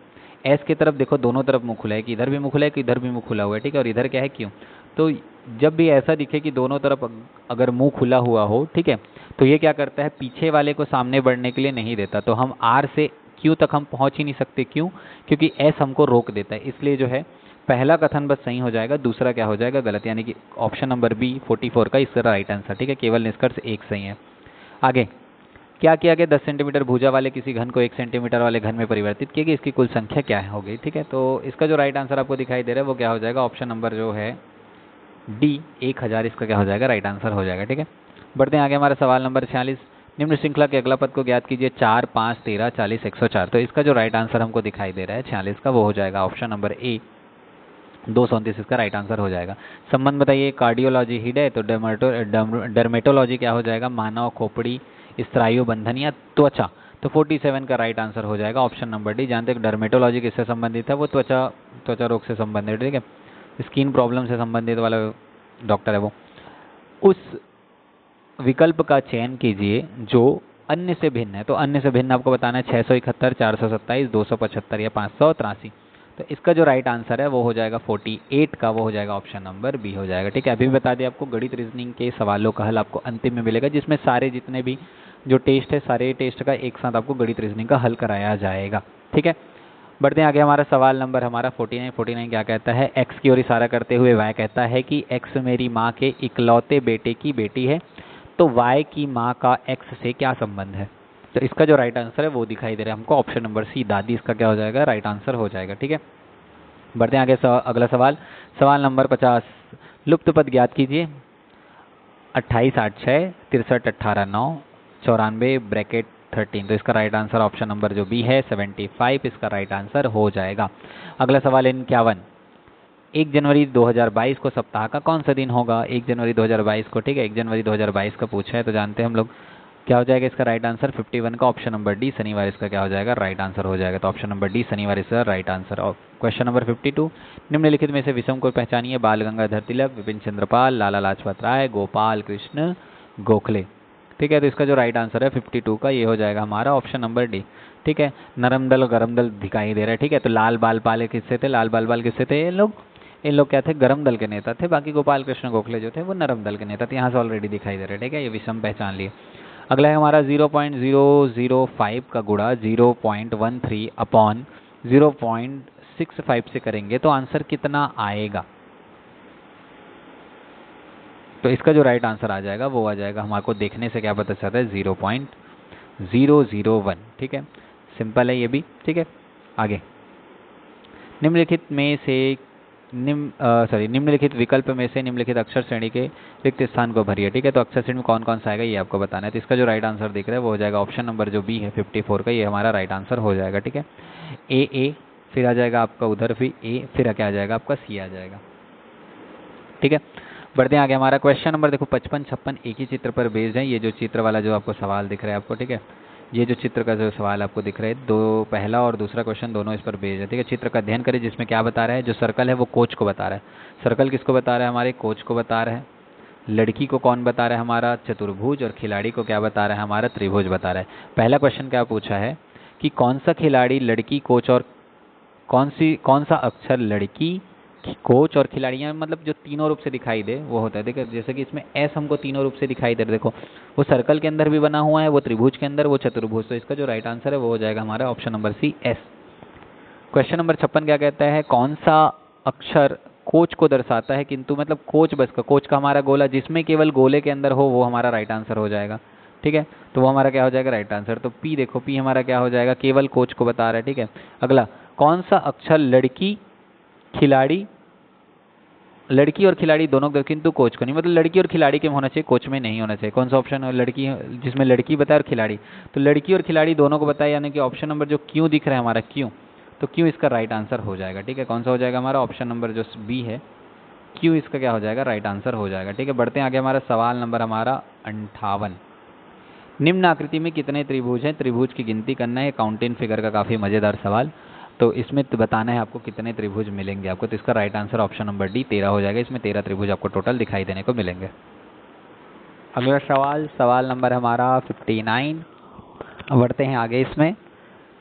S की तरफ देखो दोनों तरफ मुंह खुला है, कि इधर भी मुंह खुला है, कि इधर भी मुंह खुला हुआ है, ठीक है। और इधर क्या है, Q। तो जब भी ऐसा दिखे कि दोनों तरफ अगर मुंह खुला हुआ हो, ठीक है, तो ये क्या करता है, पीछे वाले को सामने बढ़ने के लिए नहीं देता। तो हम R से Q तक हम पहुंच ही नहीं सकते, क्यों, क्योंकि S हमको रोक देता है। इसलिए जो है पहला कथन बस सही हो जाएगा, दूसरा क्या हो जाएगा, गलत, यानी कि ऑप्शन नंबर बी 44 का इसका राइट आंसर, ठीक है। केवल निष्कर्ष एक सही है। आगे क्या किया गया, 10 सेंटीमीटर भुजा वाले किसी घन को 1 सेंटीमीटर वाले घन में परिवर्तित किया गया, इसकी कुल संख्या क्या है, हो गई, ठीक है। तो इसका जो राइट आंसर आपको दिखाई दे रहा है वो क्या हो जाएगा, ऑप्शन नंबर जो है डी 1000, इसका क्या हो जाएगा, राइट आंसर हो जाएगा, ठीक है। बढ़ते हैं आगे, हमारा सवाल नंबर 46। निम्न श्रृंखला के अगला पद को ज्ञात कीजिए, 4, 5, 13, 40, 104। तो इसका जो राइट आंसर हमको दिखाई दे रहा है 46 का, वो हो जाएगा ऑप्शन नंबर ए 229, इसका राइट आंसर हो जाएगा। संबंध बताइए, कार्डियोलॉजी हिड है तो डर्मेटोलॉजी क्या हो जाएगा, मानव, खोपड़ी, स्नायु बंधन या त्वचा। तो 47 का राइट आंसर हो जाएगा ऑप्शन नंबर डी। जानते हैं डर्मेटोलॉजी किससे संबंधित है, वो त्वचा रोग से संबंधित, ठीक है, स्किन प्रॉब्लम से संबंधित वाला डॉक्टर है वो। उस विकल्प का चयन कीजिए जो अन्य से भिन्न है। तो अन्य से भिन्न आपको बताना है 671, 427, 275 या 583। तो इसका जो राइट आंसर है वो हो जाएगा 48 का, वो हो जाएगा ऑप्शन नंबर बी हो जाएगा, ठीक है। अभी भी बता दें आपको, गणित रीजनिंग के सवालों का हल आपको अंतिम में मिलेगा, जिसमें सारे जितने भी जो टेस्ट है, सारे टेस्ट का एक साथ आपको गणित रीजनिंग का हल कराया जाएगा, ठीक है। बढ़ते हैं आगे, हमारा सवाल नंबर हमारा 49 क्या कहता है, एक्स की ओर इशारा करते हुए वाई कहता है कि एक्स मेरी माँ के इकलौते बेटे की बेटी है, तो वाई की माँ का एक्स से क्या संबंध है। तो इसका जो राइट आंसर है वो दिखाई दे रहा है हमको, ऑप्शन नंबर सी दादी, इसका क्या हो जाएगा, राइट आंसर हो जाएगा, ठीक है। बढ़ते हैं आगे, अगला सवाल, सवाल नंबर 50। लुप्त पद ज्ञात कीजिए, 28, 8, 6, 63, 18, 9, 94 ब्रैकेट 13। तो इसका राइट आंसर ऑप्शन नंबर जो बी है 75, इसका राइट आंसर हो जाएगा। अगला सवाल 51। 1 जनवरी 2022 को सप्ताह का कौन सा दिन होगा, 1 जनवरी 2022 को, ठीक है, 1 जनवरी 2022 का पूछा है, तो जानते हैं हम लोग क्या हो जाएगा इसका राइट आंसर, 51 का ऑप्शन नंबर डी शनिवार, इसका क्या हो जाएगा, राइट आंसर हो जाएगा। तो ऑप्शन नंबर डी शनिवार इसका राइट आंसर। और क्वेश्चन नंबर 52। निम्नलिखित में से विषम को पहचानिए, बाल गंगाधर तिलक, विपिन चंद्रपाल, लाला लाजपत राय, गोपाल कृष्ण गोखले, ठीक है। तो इसका जो राइट आंसर है 52 का, ये हो जाएगा हमारा ऑप्शन नंबर डी, ठीक है। नरम दल गरम दल दिखाई दे रहा है, ठीक है। तो लाल बाल पाल किससे थे, लाल बाल बाल किससे थे, इन लोग क्या थे, गरम दल के नेता थे। बाकी गोपाल कृष्ण गोखले जो थे वो नरम दल के नेता थे, यहाँ से ऑलरेडी दिखाई दे रहे हैं, ठीक है। ये विषम पहचान लिए। अगला है हमारा 0.005 का गुणा 0.13 अपॉन 0.65 से करेंगे तो आंसर कितना आएगा। तो इसका जो राइट आंसर आ जाएगा वो आ जाएगा, हमारे देखने से क्या पता चलता है, 0.001, ठीक है। सिंपल है ये भी, ठीक है। आगे, निम्नलिखित में से निम्नलिखित विकल्प में से निम्नलिखित अक्षर श्रेणी के रिक्त स्थान को भरिए, ठीक है। तो अक्षर श्रेणी में कौन कौन सा आएगा ये आपको बताना है। तो इसका जो राइट आंसर दिख रहा है वो हो जाएगा ऑप्शन नंबर जो बी है 54 का, ये हमारा राइट आंसर हो जाएगा, ठीक है। ए फिर आ जाएगा आपका उधर भी ए, फिर क्या आ जाएगा आपका सी आ जाएगा। ठीक है, बढ़ते हैं आगे। हमारा क्वेश्चन नंबर देखो 55 56 एक ही चित्र पर बेस्ड है। ये जो चित्र वाला जो आपको सवाल दिख रहा है आपको, ठीक है, ये जो चित्र का जो सवाल आपको दिख रहा है, दो पहला और दूसरा क्वेश्चन दोनों इस पर बेस्ड है। ठीक है, चित्र का अध्ययन करें जिसमें क्या बता रहा है, जो सर्कल है वो कोच को बता रहा है। सर्कल किसको बता रहा है, हमारे कोच को बता रहा है। लड़की को कौन बता रहा है, हमारा चतुर्भुज, और खिलाड़ी को क्या बता रहा है, हमारा त्रिभुज बता रहा है। पहला क्वेश्चन क्या पूछा है कि कौन सा खिलाड़ी लड़की कोच और कौन सा अक्षर लड़की कोच और खिलाड़ियाँ, मतलब जो तीनों रूप से दिखाई दे वो होता है। देखो जैसे कि इसमें एस हमको तीनों रूप से दिखाई दे रहा है, देखो वो सर्कल के अंदर भी बना हुआ है, वो त्रिभुज के अंदर, वो चतुर्भुज। तो इसका जो राइट आंसर है वो हो जाएगा हमारा option number C, S. Question number 56 क्या कहता है, कौन सा अक्षर कोच को दर्शाता है किंतु, मतलब कोच बस का, कोच का हमारा गोला जिसमें केवल गोले के अंदर हो वो हमारा राइट आंसर हो जाएगा। ठीक है, तो वो हमारा क्या हो जाएगा, राइट आंसर। तो पी देखो, पी हमारा क्या हो जाएगा, केवल कोच को बता रहा है। ठीक है, अगला, कौन सा अक्षर लड़की खिलाड़ी, लड़की और खिलाड़ी दोनों किंतु कोच को नहीं, मतलब लड़की और खिलाड़ी के में होना चाहिए, कोच में नहीं होना चाहिए। कौन सा ऑप्शन है, लड़की जिसमें लड़की बताए और खिलाड़ी, तो लड़की और खिलाड़ी दोनों को बताया, यानी कि ऑप्शन नंबर जो क्यों दिख रहा है हमारा, क्यों, तो क्यों इसका राइट आंसर हो जाएगा। ठीक है, कौन सा हो जाएगा हमारा ऑप्शन नंबर जो बी है, क्यों इसका क्या हो जाएगा, राइट आंसर हो जाएगा। ठीक है, बढ़ते हैं आगे। हमारा सवाल नंबर हमारा 58, निम्न आकृति में कितने त्रिभुज हैं, त्रिभुज की गिनती करना है। काउंटिंग फिगर का काफ़ी मज़ेदार सवाल। तो इसमें तो बताना है आपको कितने त्रिभुज मिलेंगे आपको, तो इसका right answer option number D 13 हो जाएगा। इसमें 13 त्रिभुज आपको टोटल दिखाई देने को मिलेंगे। अगला सवाल, सवाल नंबर हमारा 59, बढ़ते हैं आगे। इसमें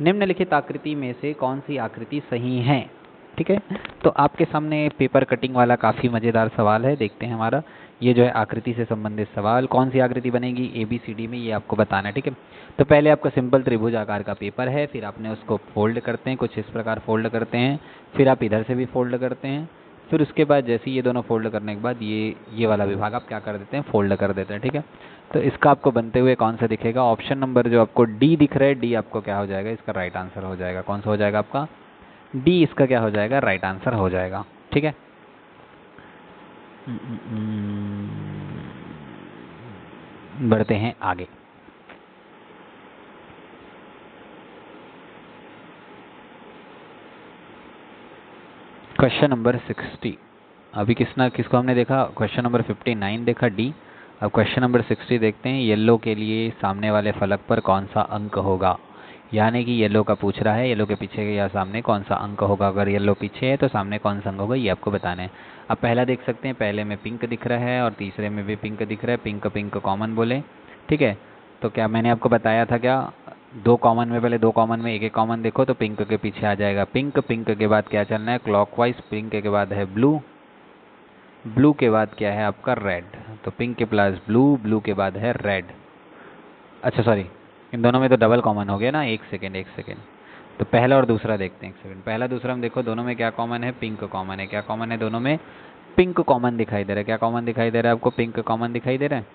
निम्नलिखित आकृति में से कौन सी आकृति सही है। ठीक है, तो आपके सामने पेपर कटिंग वाला काफ़ी मज़ेदार सवाल है, देखते हैं। हमारा ये जो है आकृति से संबंधित सवाल, कौन सी आकृति बनेगी ए बी सी डी में, ये आपको बताना है। ठीक है, तो पहले आपका सिंपल त्रिभुज आकार का पेपर है, फिर आपने उसको फोल्ड करते हैं, कुछ इस प्रकार फोल्ड करते हैं, फिर आप इधर से भी फोल्ड करते हैं, फिर उसके बाद जैसे ये दोनों फोल्ड करने के बाद ये वाला विभाग आप क्या कर देते हैं, फोल्ड कर देते हैं। ठीक है, तो इसका आपको बनते हुए कौन सा दिखेगा, ऑप्शन नंबर जो आपको डी दिख रहा है, डी आपको क्या हो जाएगा, इसका राइट आंसर हो जाएगा। कौन सा हो जाएगा आपका, डी इसका क्या हो जाएगा, राइट आंसर हो जाएगा। ठीक है, बढ़ते हैं आगे। क्वेश्चन नंबर 60, अभी किसको हमने देखा, क्वेश्चन नंबर 59 देखा, डी। अब क्वेश्चन नंबर 60 देखते हैं। येलो के लिए सामने वाले फलक पर कौन सा अंक होगा, यानी कि येलो का पूछ रहा है, येलो के पीछे या सामने कौन सा अंक होगा। अगर येलो पीछे है तो सामने कौन सा अंक होगा, ये आपको बताना है। अब पहला देख सकते हैं, पहले में पिंक दिख रहा है और तीसरे में भी पिंक दिख रहा है, पिंक पिंक कॉमन बोले। ठीक है, तो क्या मैंने आपको बताया था, क्या दो कॉमन में, पहले दो कॉमन में एक एक कॉमन देखो, तो पिंक के पीछे आ जाएगा पिंक, पिंक के बाद क्या चलना है क्लॉकवाइज, पिंक के बाद है ब्लू, ब्लू के बाद क्या है आपका रेड, तो पिंक के प्लस ब्लू, ब्लू के बाद है रेड। अच्छा सॉरी, इन दोनों में तो डबल कॉमन हो गया ना, एक सेकेंड। तो पहला और दूसरा देखते हैं, एक सेकेंड। पहला दूसरा हम देखो, दोनों में क्या कॉमन है, पिंक कॉमन है। क्या कॉमन है, दोनों में पिंक कॉमन दिखाई दे रहा है। क्या कॉमन दिखाई दे रहा है आपको, पिंक कॉमन दिखाई दे रहा है।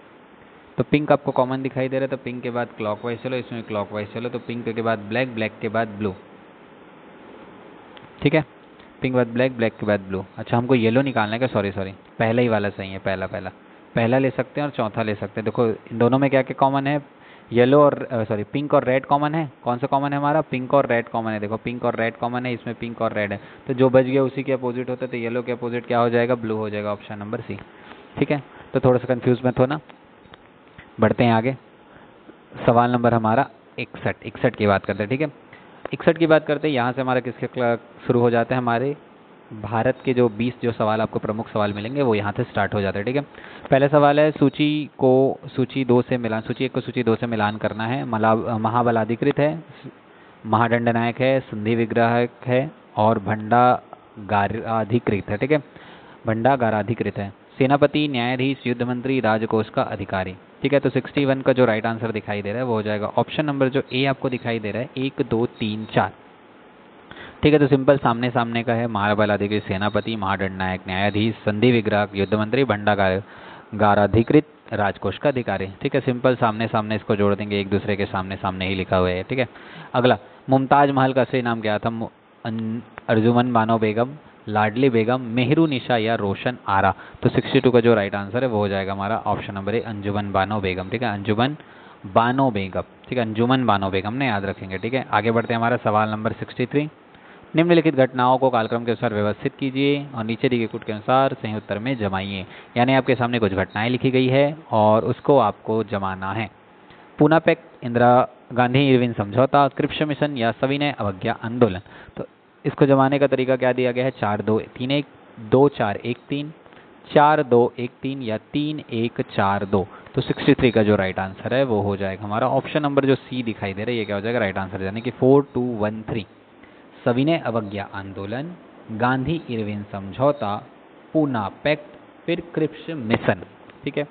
तो पिंक आपको कॉमन दिखाई दे रहा है, तो पिंक के बाद क्लॉकवाइज चलो, इसमें क्लॉकवाइज चलो, तो पिंक के बाद ब्लैक, ब्लैक के बाद ब्लू। ठीक है, पिंक के बाद ब्लैक, ब्लैक के बाद ब्लू। अच्छा हमको येलो निकालना है क्या, सॉरी पहला ही वाला सही है, पहला ले सकते हैं और चौथा ले सकते हैं। देखो इन दोनों में क्या क्या कॉमन है, येलो और पिंक और रेड कॉमन है। कौन सा कॉमन है हमारा, पिंक और रेड कॉमन है। देखो पिंक और रेड कॉमन है, इसमें पिंक और रेड है, तो जो बच गया उसी के अपोजिट होता है, तो येलो के अपोजिट क्या हो जाएगा, ब्लू हो जाएगा, ऑप्शन नंबर सी। ठीक है, तो थोड़ा सा कंफ्यूज मत होना। बढ़ते हैं आगे। सवाल नंबर हमारा 61 की बात करते हैं। ठीक है, 61 की बात करते हैं। यहाँ से हमारा किसके शुरू हो जाते हैं, हमारे भारत के जो 20 जो सवाल आपको प्रमुख सवाल मिलेंगे वो यहाँ से स्टार्ट हो जाते हैं। ठीक है, पहला सवाल है, सूची 1 को सूची 2 से मिलान करना है। महाबलाधिकृत है, महादंडनायक है, संधि विग्राहक है और भंडागाराधिकृत है। ठीक है, भंडागाराधिकृत है। सेनापति, न्यायाधीश, युद्ध मंत्री, राजकोष का अधिकारी। ठीक है, तो 61 का जो राइट आंसर दिखाई दे रहा है वो हो जाएगा ऑप्शन नंबर जो ए आपको दिखाई दे रहा है, 1 2 3 4। ठीक है, तो सिंपल सामने सामने का है, महाबलाधिकृत, सेनापति, महादंडनायक, न्यायाधीश, संधि विग्राहक, युद्ध मंत्री, भंडागाराधिकृत, राजकोष का अधिकारी। ठीक है, सिंपल सामने सामने इसको जोड़ देंगे, एक दूसरे के सामने सामने ही लिखा हुआ है। ठीक है, अगला, मुमताज महल का असली नाम क्या था, अर्जुमन बानो बेगम, लाडली बेगम, मेहरू निशा या रोशन आरा। तो 62 का जो राइट आंसर है वो हो जाएगा हमारा ऑप्शन नंबर ए, अंजुमन बानो बेगम। ठीक है, अंजुमन बानो बेगम। ठीक है, अंजुमन बानो बेगम ने याद रखेंगे। ठीक है, आगे बढ़ते हैं। हमारा सवाल नंबर 63, निम्नलिखित घटनाओं को कालक्रम के अनुसार व्यवस्थित कीजिए और नीचे दिए गए कूट के अनुसार सही उत्तर में जमाइए। यानी आपके सामने कुछ घटनाएं लिखी गई है और उसको आपको जमाना है। पूना पैक्ट, इंदिरा गांधी इरविन समझौता, क्रिप्स मिशन या सविनय अवज्ञा आंदोलन। तो इसको जमाने का तरीका क्या दिया गया है? 4-2-3-1, 2-4-1-3, 4-2-1-3 या 3-1-4-2। तो 63 का जो राइट आंसर है वो हो जाएगा हमारा ऑप्शन नंबर जो सी दिखाई दे रहा है, ये क्या हो जाएगा राइट आंसर, यानी कि 4-2-1-3। सविनय अवज्ञा आंदोलन, गांधी इरविन समझौता, पूना पैक्ट, फिर क्रिप्स मिशन। ठीक है,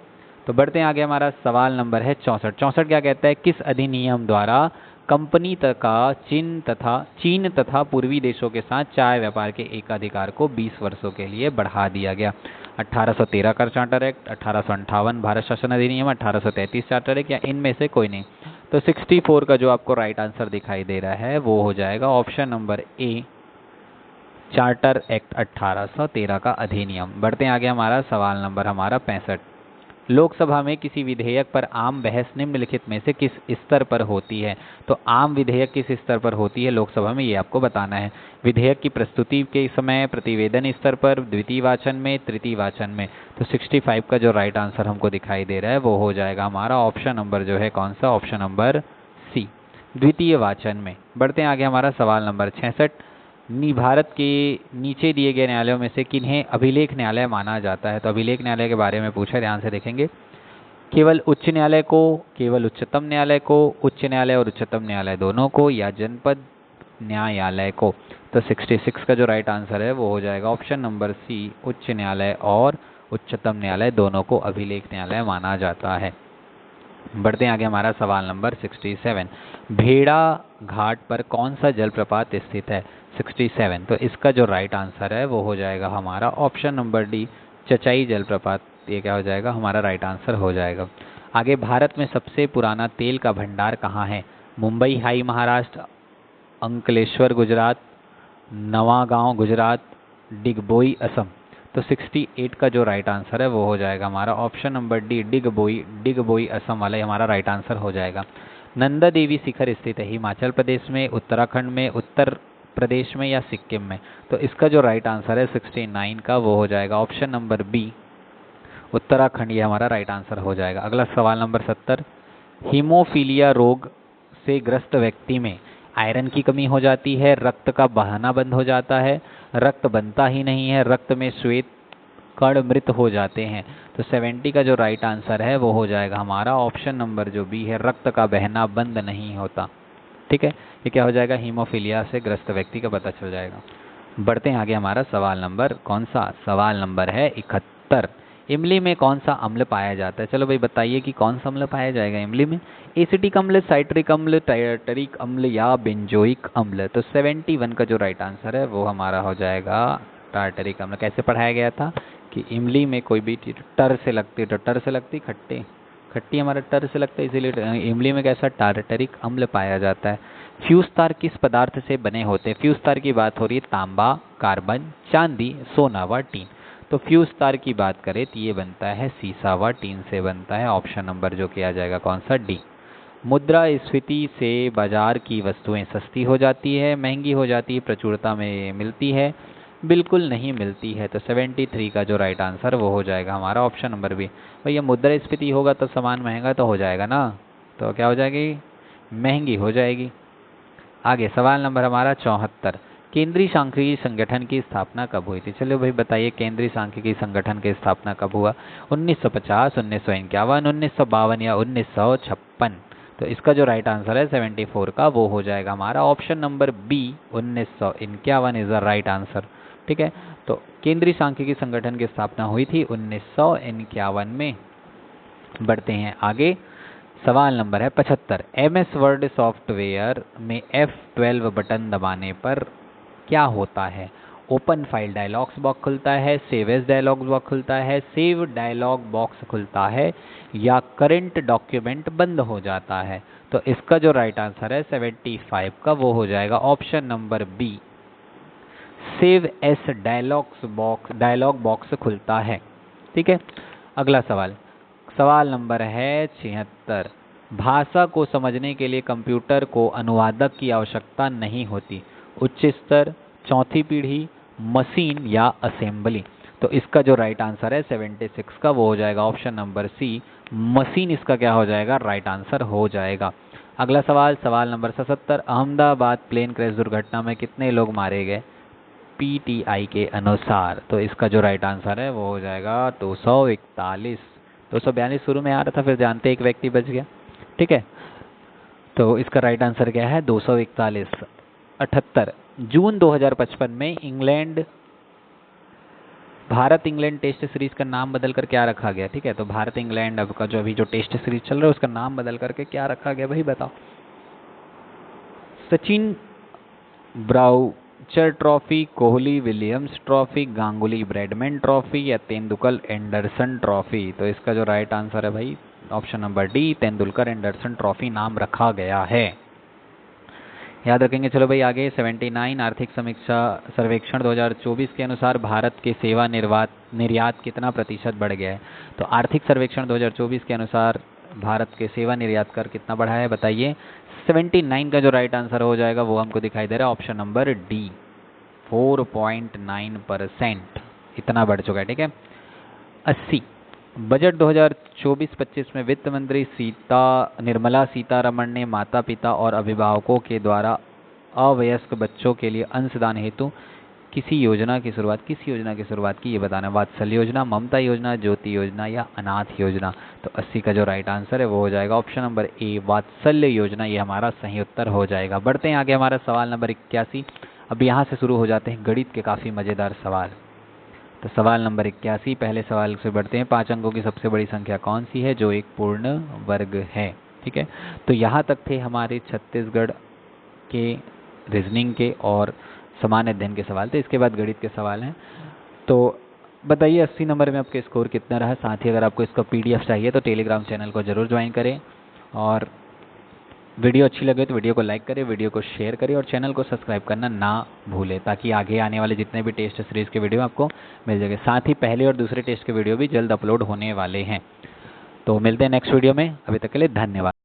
तो बढ़ते हैं आगे। हमारा सवाल नंबर है 64। 64 क्या कहता है? किस अधिनियम द्वारा कंपनी का चीन तथा पूर्वी देशों के साथ चाय व्यापार के एकाधिकार को 20 वर्षों के लिए बढ़ा दिया गया? 1813 का चार्टर एक्ट, 1858 भारत शासन अधिनियम, 1833 चार्टर एक्ट या इनमें से कोई नहीं। तो 64 का जो आपको राइट आंसर दिखाई दे रहा है वो हो जाएगा option number A, charter act 1813 का अधिनियम। बढ़ते हैं आगे। हमारा सवाल नंबर हमारा 65। लोकसभा में किसी विधेयक पर आम बहस निम्नलिखित में से किस स्तर पर होती है? तो आम विधेयक किस स्तर पर होती है लोकसभा में, ये आपको बताना है। विधेयक की प्रस्तुति के समय, प्रतिवेदन स्तर पर, द्वितीय वाचन में, तृतीय वाचन में। तो 65 का जो राइट आंसर हमको दिखाई दे रहा है वो हो जाएगा हमारा ऑप्शन नंबर जो है कौन सा? ऑप्शन नंबर सी, द्वितीय वाचन में। बढ़ते हैं आगे। हमारा सवाल नंबर 66। भारत के नीचे दिए गए न्यायालयों में से किन्हें अभिलेख न्यायालय माना जाता है? तो अभिलेख न्यायालय के बारे में पूछा, ध्यान से देखेंगे। केवल उच्च न्यायालय को, केवल उच्चतम न्यायालय को, उच्च न्यायालय और उच्चतम न्यायालय दोनों को, या जनपद न्यायालय को? तो 66 का जो राइट आंसर है वो हो जाएगा ऑप्शन नंबर सी, उच्च न्यायालय और उच्चतम न्यायालय दोनों को अभिलेख न्यायालय माना जाता है। बढ़ते हैं आगे। हमारा सवाल नंबर 67। भेड़ा घाट पर कौन सा जलप्रपात स्थित है? 67, तो इसका जो राइट आंसर है वो हो जाएगा हमारा ऑप्शन नंबर डी, चचाई जलप्रपात। ये क्या हो जाएगा हमारा राइट आंसर हो जाएगा। आगे, भारत में सबसे पुराना तेल का भंडार कहाँ है? मुंबई हाई महाराष्ट्र, अंकलेश्वर गुजरात, नवागांव गुजरात, डिगबोई असम। तो 68 का जो राइट आंसर है वो हो जाएगा हमारा option number D, Digboi Assam वाला हमारा राइट आंसर हो जाएगा। नंदा देवी शिखर स्थित है हिमाचल प्रदेश में, उत्तराखंड में, उत्तर प्रदेश में या सिक्किम में? तो इसका जो राइट आंसर है 69 का वो हो जाएगा ऑप्शन नंबर बी, उत्तराखंड, ये हमारा राइट आंसर हो जाएगा। अगला सवाल नंबर 70। हीमोफीलिया रोग से ग्रस्त व्यक्ति में आयरन की कमी हो जाती है, रक्त का बहाना बंद हो जाता है, रक्त बनता ही नहीं है, रक्त में श्वेत कण मृत हो जाते हैं। तो 70 का जो राइट आंसर है वो हो जाएगा हमारा ऑप्शन नंबर जो बी है, रक्त का बहना बंद नहीं होता। ठीक है, ये क्या हो जाएगा? हीमोफीलिया से ग्रस्त व्यक्ति का पता चल जाएगा। बढ़ते हैं आगे। हमारा सवाल नंबर कौन सा? सवाल नंबर है 71। इमली में कौन सा अम्ल पाया जाता है? चलो भाई बताइए कि कौन सा अम्ल पाया जाएगा इमली में? एसिटिक अम्ल, साइट्रिक अम्ल, टायटरिक अम्ल या बेंजोइक अम्ल? तो 71 का जो राइट आंसर है वो हमारा हो जाएगा टायटरिक अम्ल। कैसे पढ़ाया गया था कि इमली में कोई भी चीज टर से लगती, तो टर से लगती खट्टी, खट्टी हमारा टर से लगता है, इसीलिए इमली में कैसा टार्टरिक अम्ल पाया जाता है। फ्यूज तार किस पदार्थ से बने होते हैं? फ्यूज तार की बात हो रही है तांबा, कार्बन, चांदी, सोना व टीन। तो फ्यूज तार की बात करें तो ये बनता है सीसा व टीन से बनता है। ऑप्शन नंबर जो किया जाएगा कौन सा? डी। मुद्रास्फीति से बाजार की वस्तुएं सस्ती हो जाती है, महंगी हो जाती है, प्रचुरता में मिलती है, बिल्कुल नहीं मिलती है। तो 73 का जो राइट आंसर वो हो जाएगा हमारा ऑप्शन नंबर बी। भैया मुद्रास्फीति होगा तो सामान महंगा तो हो जाएगा ना, तो क्या हो जाएगी? महंगी हो जाएगी। आगे सवाल नंबर हमारा 74। केंद्रीय सांख्यिकी संगठन की स्थापना कब हुई थी? चलो भाई बताइए, केंद्रीय सांख्यिकी संगठन की स्थापना कब हुआ? 1950, 1951, 1952 या 1956? तो इसका जो राइट आंसर है 74 का वो हो जाएगा हमारा option number B, 1951 is the right answer. ठीक है, तो केंद्रीय सांख्यिकी संगठन की स्थापना हुई थी 1951 में। बढ़ते हैं आगे। सवाल नंबर है 75। MS वर्ड सॉफ्टवेयर में F12 बटन दबाने पर क्या होता है? ओपन फाइल डायलॉग्स बॉक्स खुलता है, सेव एज डायलॉग बॉक्स खुलता है, सेव डायलॉग बॉक्स खुलता है, या करंट डॉक्यूमेंट बंद हो जाता है? तो इसका जो राइट आंसर है 75 का वो हो जाएगा option number B, save as dialog box खुलता है। ठीक है, अगला सवाल, सवाल नंबर है 76। भाषा को समझने के लिए कंप्यूटर को अनुवादक की आवश्यकता नहीं होती। उच्च स्तर, चौथी पीढ़ी, मशीन या असेंबली। तो इसका जो राइट आंसर है 76 का वो हो जाएगा ऑप्शन नंबर सी, मशीन इसका क्या हो जाएगा, राइट आंसर हो जाएगा। अगला सवाल, सवाल नंबर 77, अहमदाबाद प्लेन क्रैश दुर्घटना में कितने लोग मारे गए पीटीआई के अनुसार। तो इसका जो राइट आंसर है वो हो जाएगा 241। 242 शुरू में आ रहा था, फिर जानते एक व्यक्ति बच गया, ठीक है। तो इसका राइट आंसर क्या है 241। 78, जून 2055 में भारत इंग्लैंड टेस्ट सीरीज का नाम बदल कर क्या रखा गया, ठीक है। तो भारत इंग्लैंड अब का जो अभी जो टेस्ट सीरीज चल रहा है उसका नाम बदल करके क्या रखा गया भाई बताओ। Sachin brochure trophy, Kohli Williams trophy, Ganguly Bradman trophy या तेंदुलकर एंडरसन ट्रॉफी। तो इसका जो राइट आंसर है भाई option number D, Tendulkar Anderson trophy नाम रखा गया है, याद रखेंगे। चलो भाई आगे 79, आर्थिक समीक्षा सर्वेक्षण 2024 के अनुसार भारत के सेवा निर्यात कितना प्रतिशत बढ़ गया है। तो आर्थिक सर्वेक्षण 2024 के अनुसार भारत के सेवा निर्यात कर कितना बढ़ा है बताइए। 79 का जो राइट आंसर हो जाएगा वो हमको दिखाई दे रहा है ऑप्शन नंबर डी, 4.9% इतना बढ़ चुका है, ठीक है। 80, बजट 2024-25 में वित्त मंत्री निर्मला सीतारमण ने माता पिता और अभिभावकों के द्वारा अवयस्क बच्चों के लिए अंशदान हेतु किसी योजना की शुरुआत की, ये बताना। वात्सल्य योजना, ममता योजना, ज्योति योजना या अनाथ योजना। तो 80 का जो राइट आंसर है वो हो जाएगा ऑप्शन नंबर ए, वात्सल्य योजना, ये हमारा सही उत्तर हो जाएगा। बढ़ते हैं आगे, हमारा सवाल नंबर 81। अब यहाँ से शुरू हो जाते हैं गणित के काफ़ी मज़ेदार सवाल। तो सवाल नंबर 81, पहले सवाल से बढ़ते हैं। 5 अंकों की सबसे बड़ी संख्या कौन सी है जो एक पूर्ण वर्ग है, ठीक है। तो यहाँ तक थे हमारे छत्तीसगढ़ के रीजनिंग के और सामान्य अध्ययन के सवाल थे। इसके बाद गणित के सवाल हैं। तो बताइए 80 नंबर में आपके स्कोर कितना रहा। साथ ही अगर आपको इसका PDF चाहिए तो टेलीग्राम चैनल को ज़रूर ज्वाइन करें, और वीडियो अच्छी लगे तो वीडियो को लाइक करें, वीडियो को शेयर करें और चैनल को सब्सक्राइब करना ना भूलें, ताकि आगे आने वाले जितने भी टेस्ट सीरीज़ के वीडियो आपको मिल जाएंगे। साथ ही पहले और दूसरे टेस्ट के वीडियो भी जल्द अपलोड होने वाले हैं। तो मिलते हैं नेक्स्ट वीडियो में, अभी तक के लिए धन्यवाद।